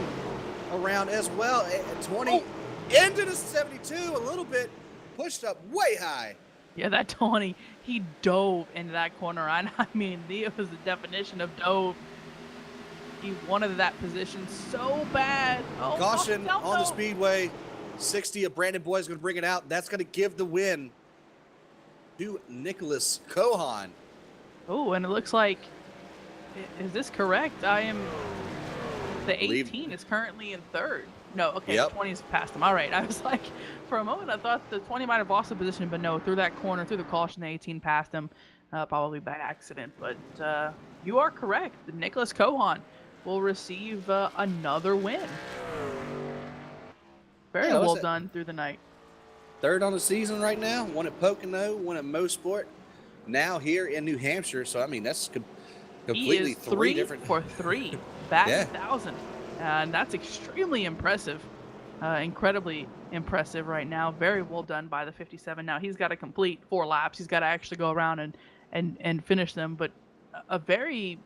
Speaker 1: around as well. 20 into the 72 a little bit. Pushed up way high.
Speaker 2: Yeah, that 20, he dove into that corner. I mean, it was the definition of dove. He wanted that position so bad. Oh,
Speaker 1: caution on the speedway. 60 of Brandon Boyd is going to bring it out. That's going to give the win to Nicholas Cohan.
Speaker 2: Oh, and it looks like, is this correct? The 18 is currently in third. No, okay,
Speaker 1: yep.
Speaker 2: The 20 is past him. All right, I was like, for a moment, I thought the 20 might have lost the position, but no, through that corner, through the caution, the 18 passed him, probably by accident. But you are correct. Nicholas Cohan will receive another win. Very well done through the night.
Speaker 1: Third on the season right now. One at Pocono, one at Mosport. Now here in New Hampshire. So, I mean, that's completely
Speaker 2: he is
Speaker 1: three different.
Speaker 2: For 3, back 1,000. And that's extremely impressive. Incredibly impressive right now. Very well done by the 57. Now he's got to complete 4 laps. He's got to actually go around and finish them. But a very,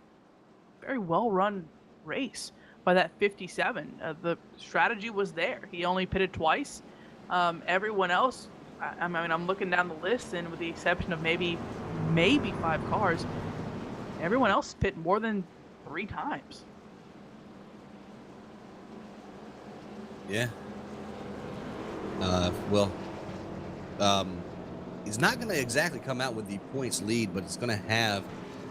Speaker 2: very well run race by that 57. The strategy was there. He only pitted twice. Everyone else, I mean, I'm looking down the list, and with the exception of maybe 5 cars, everyone else pit more than 3 times.
Speaker 1: Yeah. He's not going to exactly come out with the points lead, but it's going to have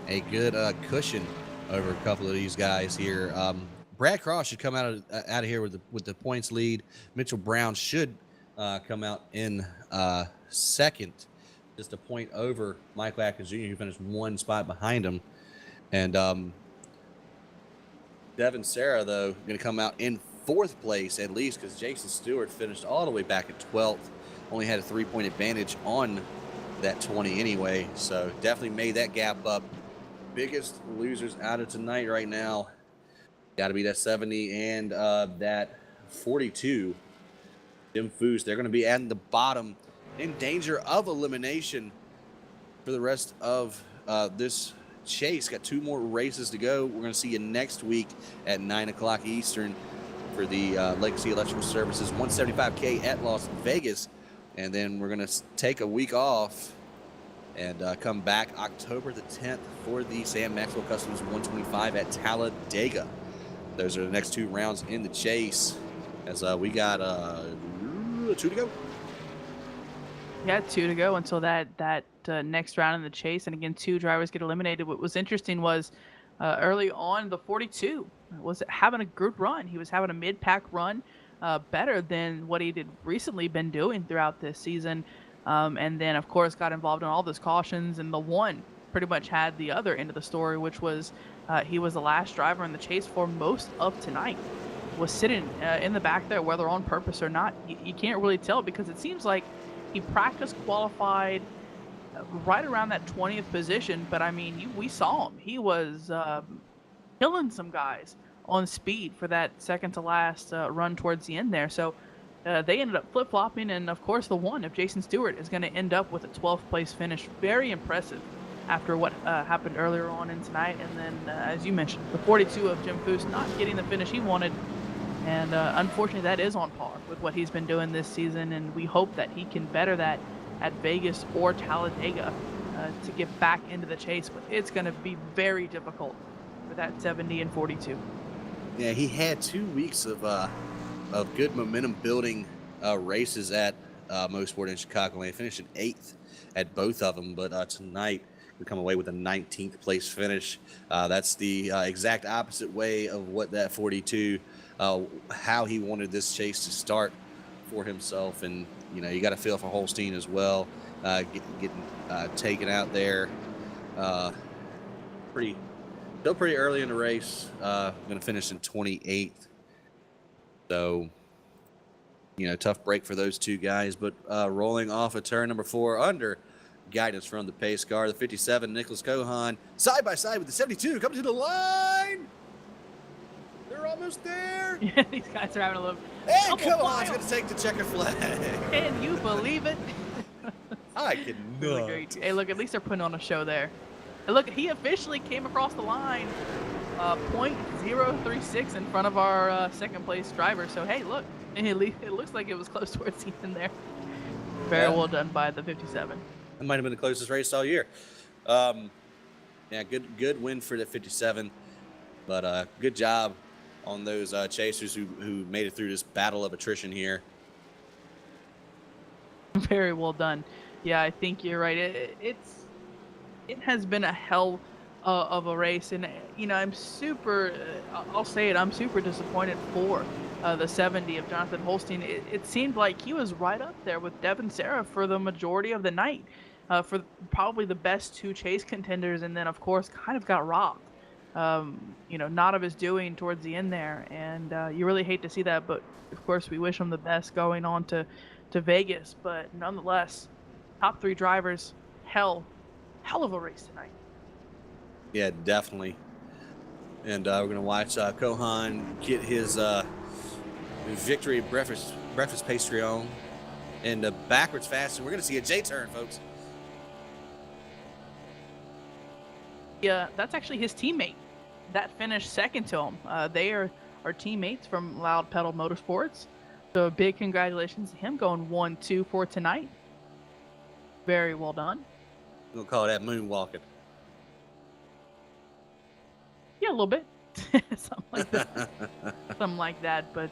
Speaker 1: a good cushion over a couple of these guys here. Brad Cross should come out of here with the points lead. Mitchell Brown should come out in second, just a point over Michael Atkins Jr., who finished 1 spot behind him. And Devin Serra, though, going to come out in 4th place at least, because Jason Stewart finished all the way back at 12th. Only had a 3-point advantage on that 20 anyway, so definitely made that gap up. Biggest losers out of tonight right now got to be that 70 and that 42. Jim Foose, they're going to be at the bottom, in danger of elimination for the rest of this chase. Got 2 more races to go. We're going to see you next week at 9 o'clock Eastern for the Legacy Electrical Services 175K at Las Vegas. And then we're going to take a week off and come back October the 10th for the Sam Maxwell Customs 125 at Talladega. Those are the next 2 rounds in the chase, as we got 2 to go.
Speaker 2: Yeah, 2 to go until that next round in the chase. And again, 2 drivers get eliminated. What was interesting was early on, the 42 was having a good run. He was having a mid-pack run, better than what he had recently been doing throughout this season. And then, of course, got involved in all those cautions. And the 1 pretty much had the other end of the story, which was he was the last driver in the chase for most of tonight. Was sitting in the back there, whether on purpose or not. You can't really tell, because it seems like he practice qualified right around that 20th position. But, I mean, we saw him. He was killing some guys on speed for that second to last run towards the end there. So they ended up flip-flopping, and of course the 1 of Jason Stewart is going to end up with a 12th place finish. Very impressive after what happened earlier on in tonight. And then, as you mentioned, the 42 of Jim Foose not getting the finish he wanted. And unfortunately, that is on par with what he's been doing this season, and we hope that he can better that at Vegas or Talladega to get back into the chase. But it's going to be very difficult for that 70 and 42.
Speaker 1: Yeah, he had 2 weeks of good momentum building races at Mosport in Chicago. He finished in 8th at both of them, but tonight we come away with a 19th place finish. That's the exact opposite way of what that 42, how he wanted this chase to start for himself. And you got to feel for Holstein as well, getting taken out there pretty Still pretty early in the race. Going to finish in 28th. So, tough break for those two guys. But rolling off of turn number 4 under guidance from the pace car, the 57, Nicholas Cohan, side by side with the 72, coming to the line. They're almost there.
Speaker 2: Yeah, these guys are having a little.
Speaker 1: And Cohan's going to take the checker flag.
Speaker 2: Can you believe it?
Speaker 1: I cannot.
Speaker 2: Really great. Hey, look, at least they're putting on a show there. And look, he officially came across the line, .036 in front of our second place driver. So, hey, look, it looks like it was close towards the end there. Very well done by the 57.
Speaker 1: It might have been the closest race all year. Yeah, good win for the 57. But good job on those chasers who made it through this battle of attrition here.
Speaker 2: Very well done. Yeah, I think you're right. It has been a hell of a race, and I'm super. I'll say it. I'm super disappointed for the 70 of Jonathan Holstein. It seemed like he was right up there with Devin Sarah for the majority of the night, for probably the best two chase contenders, and then of course kind of got robbed. Not of his doing towards the end there, and you really hate to see that. But of course, we wish him the best going on to Vegas. But nonetheless, top 3 drivers, hell of a race tonight.
Speaker 1: Yeah, definitely. And we're gonna watch Cohan get his victory breakfast pastry on, and backwards fast, and we're gonna see a J turn, folks.
Speaker 2: Yeah, that's actually his teammate that finished second to him. They are teammates from Loud Pedal Motorsports. So big congratulations to him, going 1-2 for tonight. Very well done.
Speaker 1: We'll call that moonwalking.
Speaker 2: Yeah, a little bit. Something like that. Something like that. But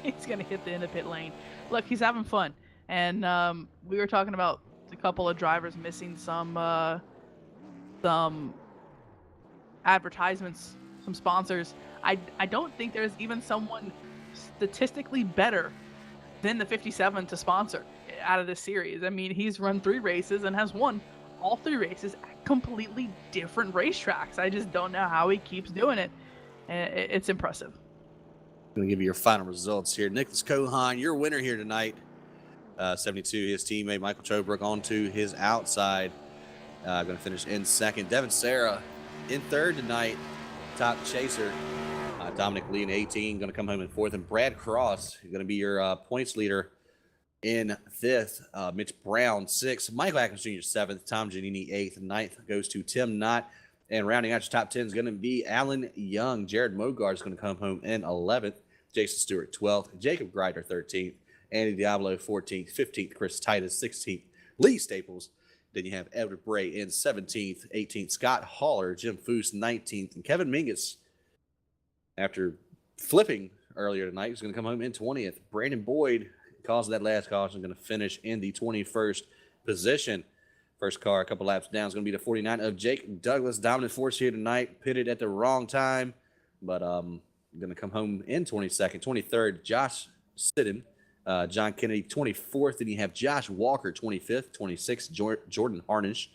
Speaker 2: he's going to hit the end of pit lane. Look, he's having fun. And we were talking about a couple of drivers missing some advertisements, some sponsors. I don't think there's even someone statistically better than the 57 to sponsor out of this series. I mean, he's run 3 races and has won all 3 races at completely different racetracks. I just don't know how he keeps doing it. It's impressive.
Speaker 1: I'm going to give you your final results here. Nicholas Cohan, your winner here tonight. 72, his teammate Michael Chobrook onto his outside. Going to finish in second. Devin Sarah in third tonight. Top chaser. Dominic Lee in 18, going to come home in fourth. And Brad Cross, going to be your points leader in fifth. Mitch Brown, sixth. Michael Atkins Jr., seventh. Tom Giannini, eighth. Ninth goes to Tim Knott. And rounding out your top 10 is going to be Alan Young. Jared Mogard is going to come home in 11th. Jason Stewart, 12th. Jacob Grider, 13th. Andy Diablo, 14th. 15th, Chris Titus, 16th. Lee Staples. Then you have Edward Bray in 17th. 18th, Scott Haller. Jim Foose, 19th. And Kevin Mingus, after flipping earlier tonight, is going to come home in 20th. Brandon Boyd, because of that last caution, is going to finish in the 21st position. First car, a couple laps down, is going to be the 49 of Jake Douglas. Dominant force here tonight. Pitted at the wrong time, but going to come home in 22nd. 23rd, Josh Sidden. John Kennedy, 24th. Then you have Josh Walker, 25th. 26th, Jordan Harnish.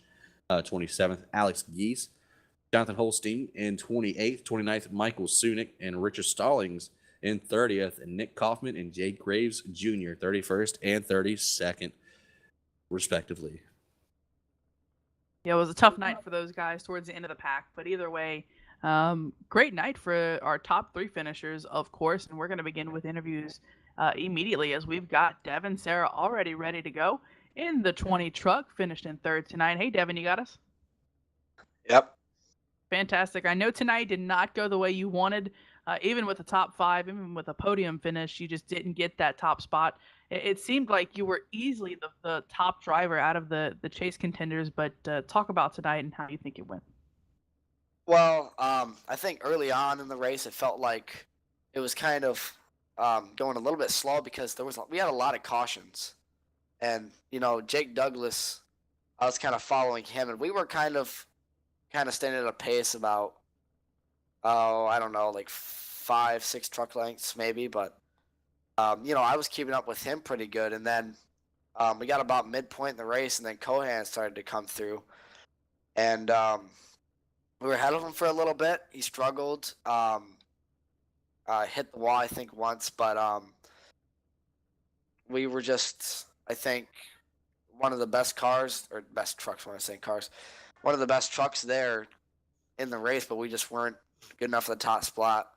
Speaker 1: 27th, Alex Geese. Jonathan Holstein in 28th. 29th, Michael Sunick. And Richard Stallings in 30th. And Nick Kaufman and Jade Graves Jr., 31st and 32nd, respectively.
Speaker 2: Yeah, it was a tough night for those guys towards the end of the pack. But either way, great night for our top 3 finishers, of course. And we're going to begin with interviews immediately, as we've got Devin Sarah already ready to go in the 20 truck, finished in third tonight. Hey, Devin, you got us?
Speaker 3: Yep.
Speaker 2: Fantastic. I know tonight did not go the way you wanted. Even with the top 5, even with a podium finish, you just didn't get that top spot. It seemed like you were easily the top driver out of the chase contenders, but talk about tonight and how you think it went.
Speaker 3: Well, I think early on in the race, it felt like it was kind of going a little bit slow because we had a lot of cautions. And, Jake Douglas, I was kind of following him, and we were kind of standing at a pace about, I don't know, like 5-6 truck lengths maybe, but I was keeping up with him pretty good. And then we got about midpoint in the race, and then Cohan started to come through. and we were ahead of him for a little bit. He struggled, hit the wall I think once, but we were just, I think, one of the best cars or best trucks when I say cars, one of the best trucks there in the race, but we just weren't good enough for the top spot.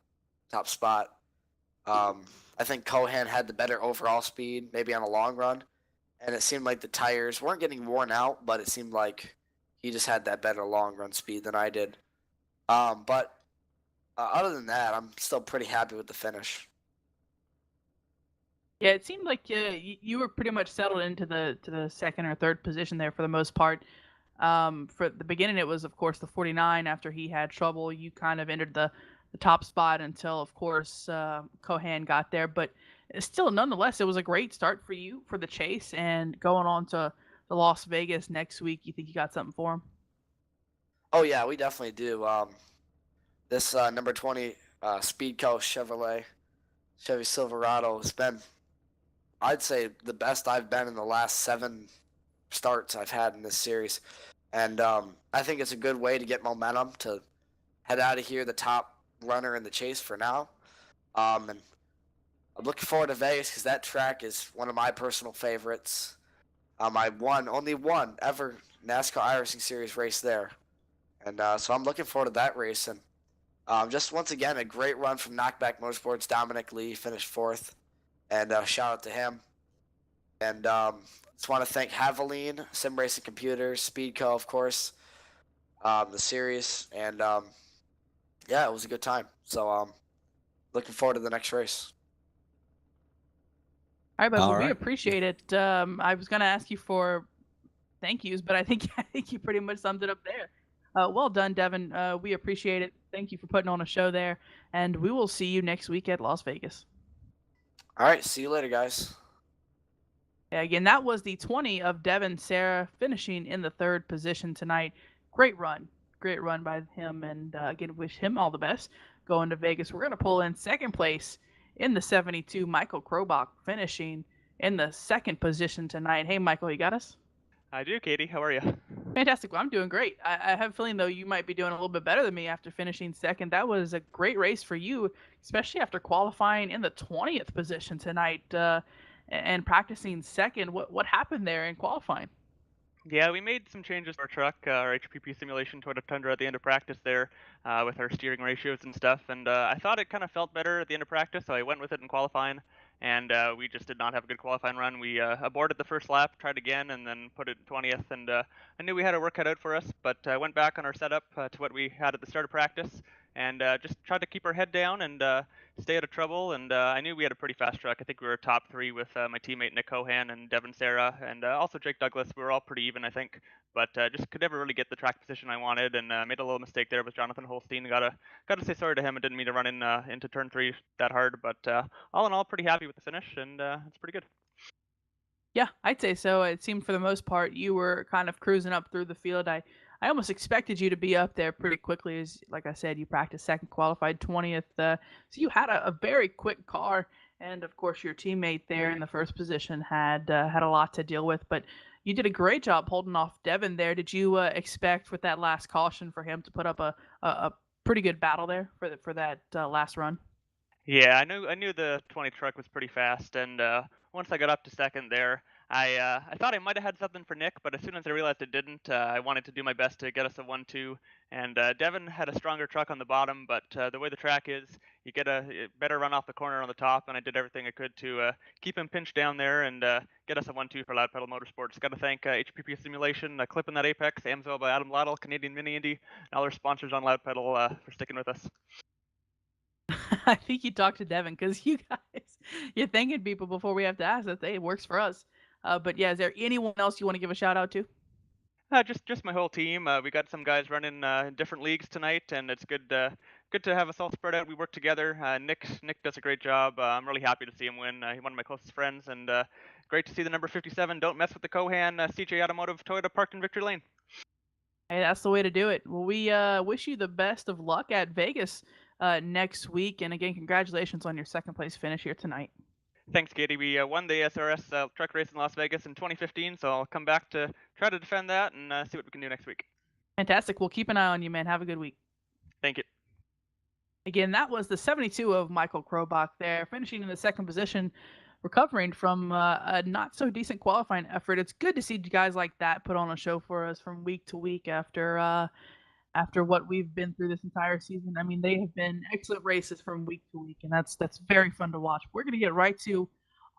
Speaker 3: I think Cohan had the better overall speed, maybe on a long run, and it seemed like the tires weren't getting worn out, but it seemed like he just had that better long run speed than I did. But other than that, I'm still pretty happy with the finish.
Speaker 2: Yeah, it seemed like you were pretty much settled into the second or third position there for the most part. For the beginning, it was of course the 49. After he had trouble, you kind of entered the top spot until of course Cohan got there. But still, nonetheless, it was a great start for you for the chase and going on to the Las Vegas next week. You think you got something for him?
Speaker 3: Oh yeah, we definitely do. This number 20 Speed Coast Chevy Silverado has been, I'd say, the best I've been in the last 7 starts I've had in this series. And I think it's a good way to get momentum to head out of here the top runner in the chase for now. And I'm looking forward to Vegas because that track is one of my personal favorites. I won only one ever NASCAR iRacing Series race there. And so I'm looking forward to that race. And just once again, a great run from Knockback Motorsports. Dominic Lee finished 4th. And shout out to him. And just want to thank Haviline, Sim Racing Computers, Speedco, of course, the series. And yeah, it was a good time. So looking forward to the next race.
Speaker 2: All right, bud.
Speaker 1: All
Speaker 2: Well, we
Speaker 1: right.
Speaker 2: appreciate it. I was gonna ask you for thank yous, but I think I think you pretty much summed it up there. Well done, Devin. We appreciate it. Thank you for putting on a show there, and we will see you next week at Las Vegas.
Speaker 3: All right, see you later, guys.
Speaker 2: Yeah, again, that was the 20 of Devin Sarah finishing in the 3rd position tonight. Great run by him, and again, wish him all the best going to Vegas. We're gonna pull in 2nd place in the 72. Michael Krobach finishing in the 2nd position tonight. Hey, Michael, you got us?
Speaker 4: I do, Katie. How are you?
Speaker 2: Fantastic. Well, I'm doing great. I have a feeling, though, you might be doing a little bit better than me after finishing 2nd. That was a great race for you, especially after qualifying in the 20th position tonight and practicing 2nd. What happened there in qualifying?
Speaker 4: Yeah, we made some changes to our truck, our HPP simulation Toyota Tundra at the end of practice there with our steering ratios and stuff. And I thought it kind of felt better at the end of practice, so I went with it in qualifying. And we just did not have a good qualifying run. We aborted the first lap, tried again, and then put it 20th. And I knew we had our work cut out for us, but I went back on our setup to what we had at the start of practice and just tried to keep our head down and stay out of trouble. And I knew we had a pretty fast truck. I think we were top 3 with my teammate Nick Cohan and Devin Sarah and also Jake Douglas. We were all pretty even, I think, but just could never really get the track position I wanted, and made a little mistake there with Jonathan Holstein. Gotta say sorry to him. I didn't mean to run into turn 3 that hard, but all in all, pretty happy with the finish, and it's pretty good.
Speaker 2: Yeah, I'd say so. It seemed for the most part you were kind of cruising up through the field. I almost expected you to be up there pretty quickly. As like I said, you practiced 2nd, qualified 20th. So you had a very quick car, and of course your teammate there in the 1st position had a lot to deal with. But you did a great job holding off Devin there. Did you expect with that last caution for him to put up a pretty good battle there for that last run?
Speaker 4: Yeah, I knew the 20 truck was pretty fast, and once I got up to 2nd there, I thought I might have had something for Nick, but as soon as I realized it didn't, I wanted to do my best to get us a 1-2. And Devin had a stronger truck on the bottom, but the way the track is, you get a better run off the corner on the top, and I did everything I could to keep him pinched down there and get us a 1-2 for Loud Pedal Motorsports. Got to thank HPP Simulation, Clipping That Apex, Amsoil by Adam Laddle, Canadian Mini Indy, and all our sponsors on Loud Pedal for sticking with us.
Speaker 2: I think you talked to Devin because you guys, you're thanking people before we have to ask that. It works for us. But yeah, is there anyone else you want to give a shout out to?
Speaker 4: Just my whole team. We got some guys running different leagues tonight, and it's good to have us all spread out. We work together. Nick does a great job. I'm really happy to see him win. He's one of my closest friends, and great to see the number 57. Don't mess with the Cohan CJ Automotive Toyota parked in Victory Lane.
Speaker 2: Hey, that's the way to do it. Well, we wish you the best of luck at Vegas next week, and again, congratulations on your 2nd place finish here tonight.
Speaker 4: Thanks, Katie. We won the ASRS truck race in Las Vegas in 2015, so I'll come back to try to defend that and see what we can do next week.
Speaker 2: Fantastic. We'll keep an eye on you, man. Have a good week.
Speaker 4: Thank you.
Speaker 2: Again, that was the 72 of Michael Krobach there, finishing in the second position, recovering from a not so decent qualifying effort. It's good to see guys like that put on a show for us from week to week after what we've been through this entire season. I mean, they have been excellent races from week to week, and that's very fun to watch. We're going to get right to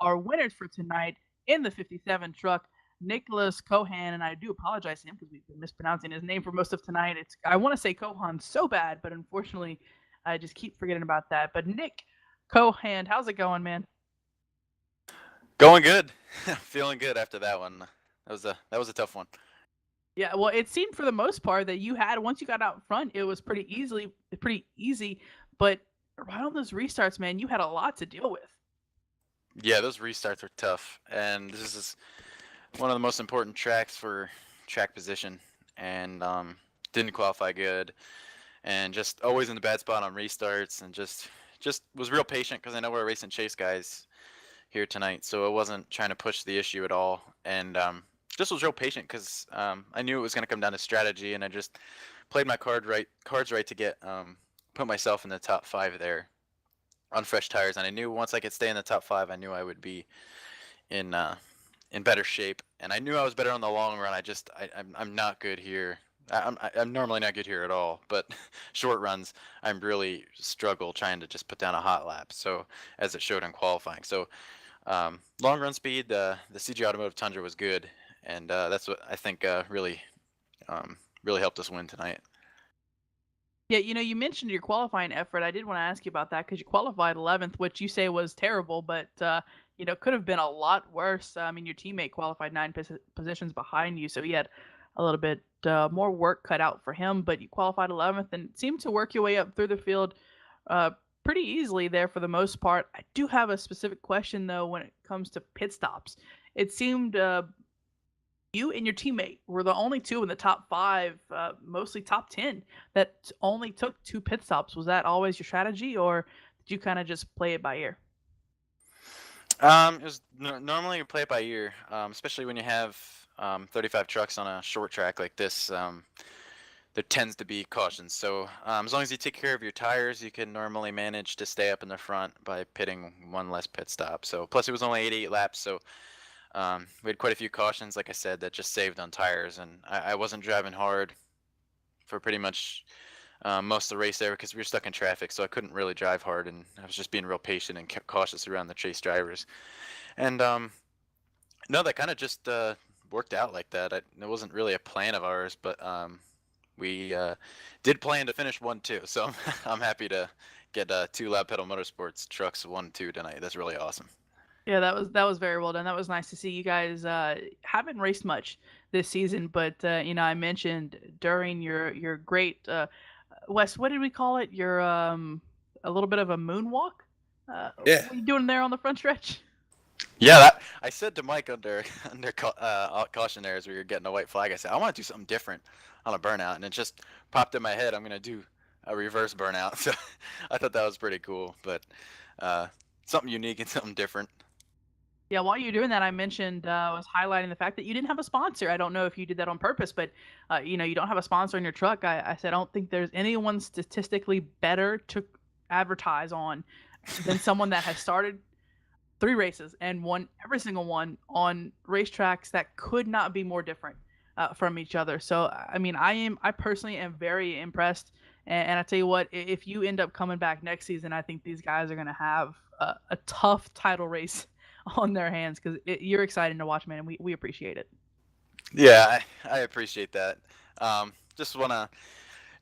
Speaker 2: our winners for tonight in the 57 truck. Nicholas Cohan, and I do apologize to him because we've been mispronouncing his name for most of tonight. I want to say Cohan so bad, but unfortunately, I just keep forgetting about that. But Nick Cohan, how's it going, man?
Speaker 5: Going good. Feeling good after that one. That was a tough one.
Speaker 2: Yeah, well, it seemed for the most part that you had, once you got out front, it was pretty easy. But right on those restarts, man, you had a lot to deal with.
Speaker 5: Yeah, those restarts were tough, and this is one of the most important tracks for track position, and didn't qualify good, and just always in the bad spot on restarts, and just was real patient because I know we're racing chase guys here tonight, so I wasn't trying to push the issue at all, and just was real patient because I knew it was going to come down to strategy, and I just played my cards right to get put myself in the top 5 there on fresh tires, and I knew once I could stay in the top 5, I knew I would be in better shape, and I knew I was better on the long run. I'm not good here. I'm normally not good here at all, but short runs I'm really struggle trying to just put down a hot lap. So as it showed in qualifying, so long run speed, the CG Automotive Tundra was good, and that's what I think really helped us win tonight.
Speaker 2: Yeah, you mentioned your qualifying effort. I did want to ask you about that because you qualified 11th, which you say was terrible, but could have been a lot worse. I mean, your teammate qualified 9 positions behind you, so he had a little bit more work cut out for him. But you qualified 11th and seemed to work your way up through the field pretty easily there for the most part. I do have a specific question though when it comes to pit stops. It seemed you and your teammate were the only two in the top 5, mostly top 10, that only took 2 pit stops. Was that always your strategy, or did you kind of just play it by ear?
Speaker 5: It was normally you play it by ear, especially when you have 35 trucks on a short track like this. There tends to be cautions. So as long as you take care of your tires, you can normally manage to stay up in the front by pitting 1 less pit stop. So plus it was only 88 laps, so we had quite a few cautions, like I said, that just saved on tires, and I wasn't driving hard for pretty much most of the race there because we were stuck in traffic, so I couldn't really drive hard, and I was just being real patient and kept cautious around the chase drivers. And no, that kind of just worked out like that. It wasn't really a plan of ours, but we did plan to finish 1-2, so I'm happy to get 2 Loud Pedal Motorsports trucks 1-2 tonight. That's really awesome.
Speaker 2: Yeah, that was very well done. That was nice to see. You guys haven't raced much this season, but I mentioned during your great Wes, what did we call it? Your a little bit of a moonwalk.
Speaker 1: Yeah.
Speaker 2: What are you doing there on the front stretch?
Speaker 5: Yeah, I said to Mike under caution there as we were getting a white flag, I said I want to do something different on a burnout, and it just popped in my head. I'm gonna do a reverse burnout. So I thought that was pretty cool, but something unique and something different.
Speaker 2: Yeah, while you're doing that, I mentioned I was highlighting the fact that you didn't have a sponsor. I don't know if you did that on purpose, but you don't have a sponsor in your truck. I said I don't think there's anyone statistically better to advertise on than someone that has started 3 races and won every single one on racetracks that could not be more different from each other. So I mean, I personally am very impressed. And I tell you what, if you end up coming back next season, I think these guys are going to have a tough title race on their hands because you're exciting to watch, man, and we appreciate it.
Speaker 5: Yeah, I appreciate that. Just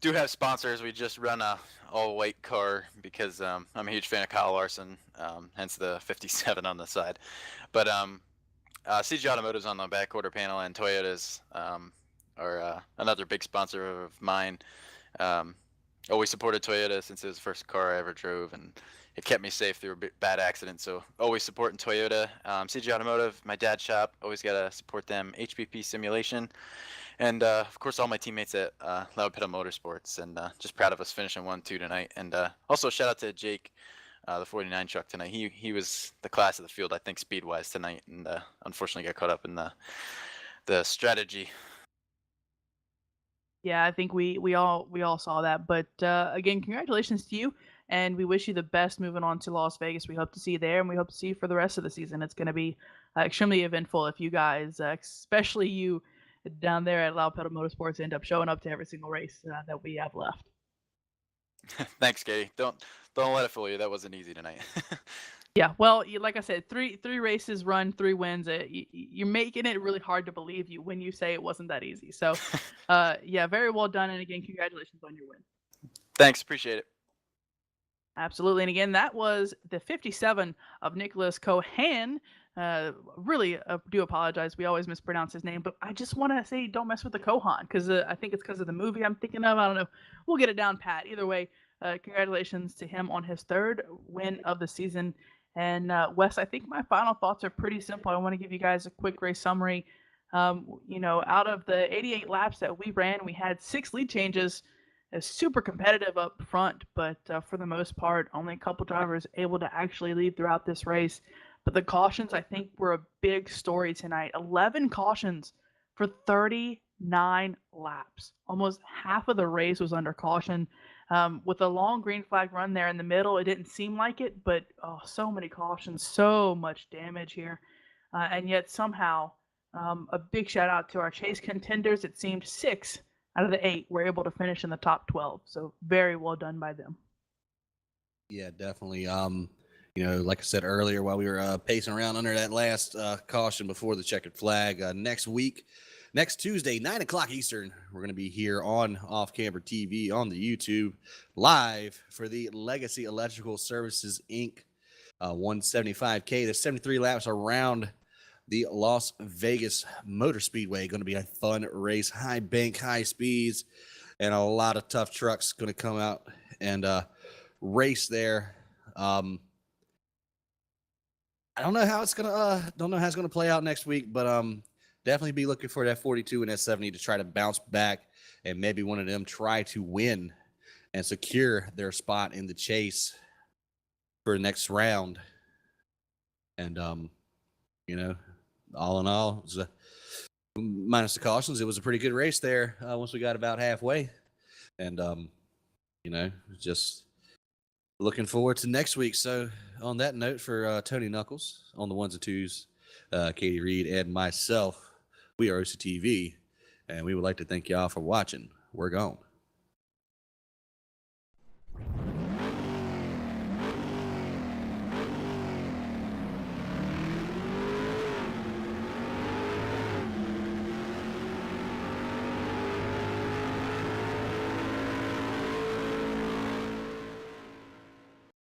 Speaker 5: do have sponsors. We just run a all-white car because I'm a huge fan of Kyle Larson, hence the 57 on the side. But CG Automotive's on the back quarter panel, and Toyota's are another big sponsor of mine. Always supported Toyota since it was the first car I ever drove, and it kept me safe through a bad accident. So always supporting Toyota. CG Automotive, my dad's shop, always got to support them. HPP Simulation, and of course all my teammates at Loud Pedal Motorsports, and just proud of us finishing 1-2 tonight. And also shout out to Jake, the 49 truck tonight. He was the class of the field, I think, speed-wise tonight, and unfortunately got caught up in the strategy.
Speaker 2: Yeah, I think we all saw that. But again, congratulations to you, and we wish you the best moving on to Las Vegas. We hope to see you there, and we hope to see you for the rest of the season. It's going to be extremely eventful if you guys, especially you down there at Loud Pedal Motorsports, end up showing up to every single race that we have left.
Speaker 5: Thanks, Katie. Don't let it fool you. That wasn't easy tonight.
Speaker 2: Yeah, well, like I said, three races run, 3 wins. You're making it really hard to believe you when you say it wasn't that easy. So, yeah, very well done. And again, congratulations on your win.
Speaker 5: Thanks, appreciate it.
Speaker 2: Absolutely. And again, that was the 57 of Nicholas Cohan. Really do apologize. We always mispronounce his name, but I just want to say don't mess with the Kohan because I think it's because of the movie I'm thinking of. I don't know. We'll get it down pat. Either way, congratulations to him on his 3rd win of the season. And Wes, I think my final thoughts are pretty simple. I want to give you guys a quick race summary. Out of the 88 laps that we ran, we had 6 lead changes. It's super competitive up front, but for the most part, only a couple drivers able to actually lead throughout this race. But the cautions, I think, were a big story tonight. 11 cautions for 39 laps. Almost half of the race was under caution. With a long green flag run there in the middle, it didn't seem like it, but so many cautions, so much damage here. And yet somehow, a big shout out to our chase contenders. It seemed 6 out of the 8 were able to finish in the top 12. So very well done by them.
Speaker 1: Yeah, definitely. Like I said earlier, while we were pacing around under that last caution before the checkered flag, next Tuesday, 9 o'clock Eastern, we're going to be here on Off Camber TV on the YouTube live for the Legacy Electrical Services, Inc. 175K. There's 73 laps around the Las Vegas Motor Speedway. Going to be a fun race, high bank, high speeds, and a lot of tough trucks going to come out and race there. I don't know how it's gonna play out next week, but definitely be looking for that 42 and that 70 to try to bounce back and maybe one of them try to win and secure their spot in the chase for the next round. And all in all, it was minus the cautions, it was a pretty good race there once we got about halfway. And just looking forward to next week. So on that note, for Tony Knuckles on the ones and twos, Katie Reed, and myself, we are OCTV, and we would like to thank y'all for watching. We're gone.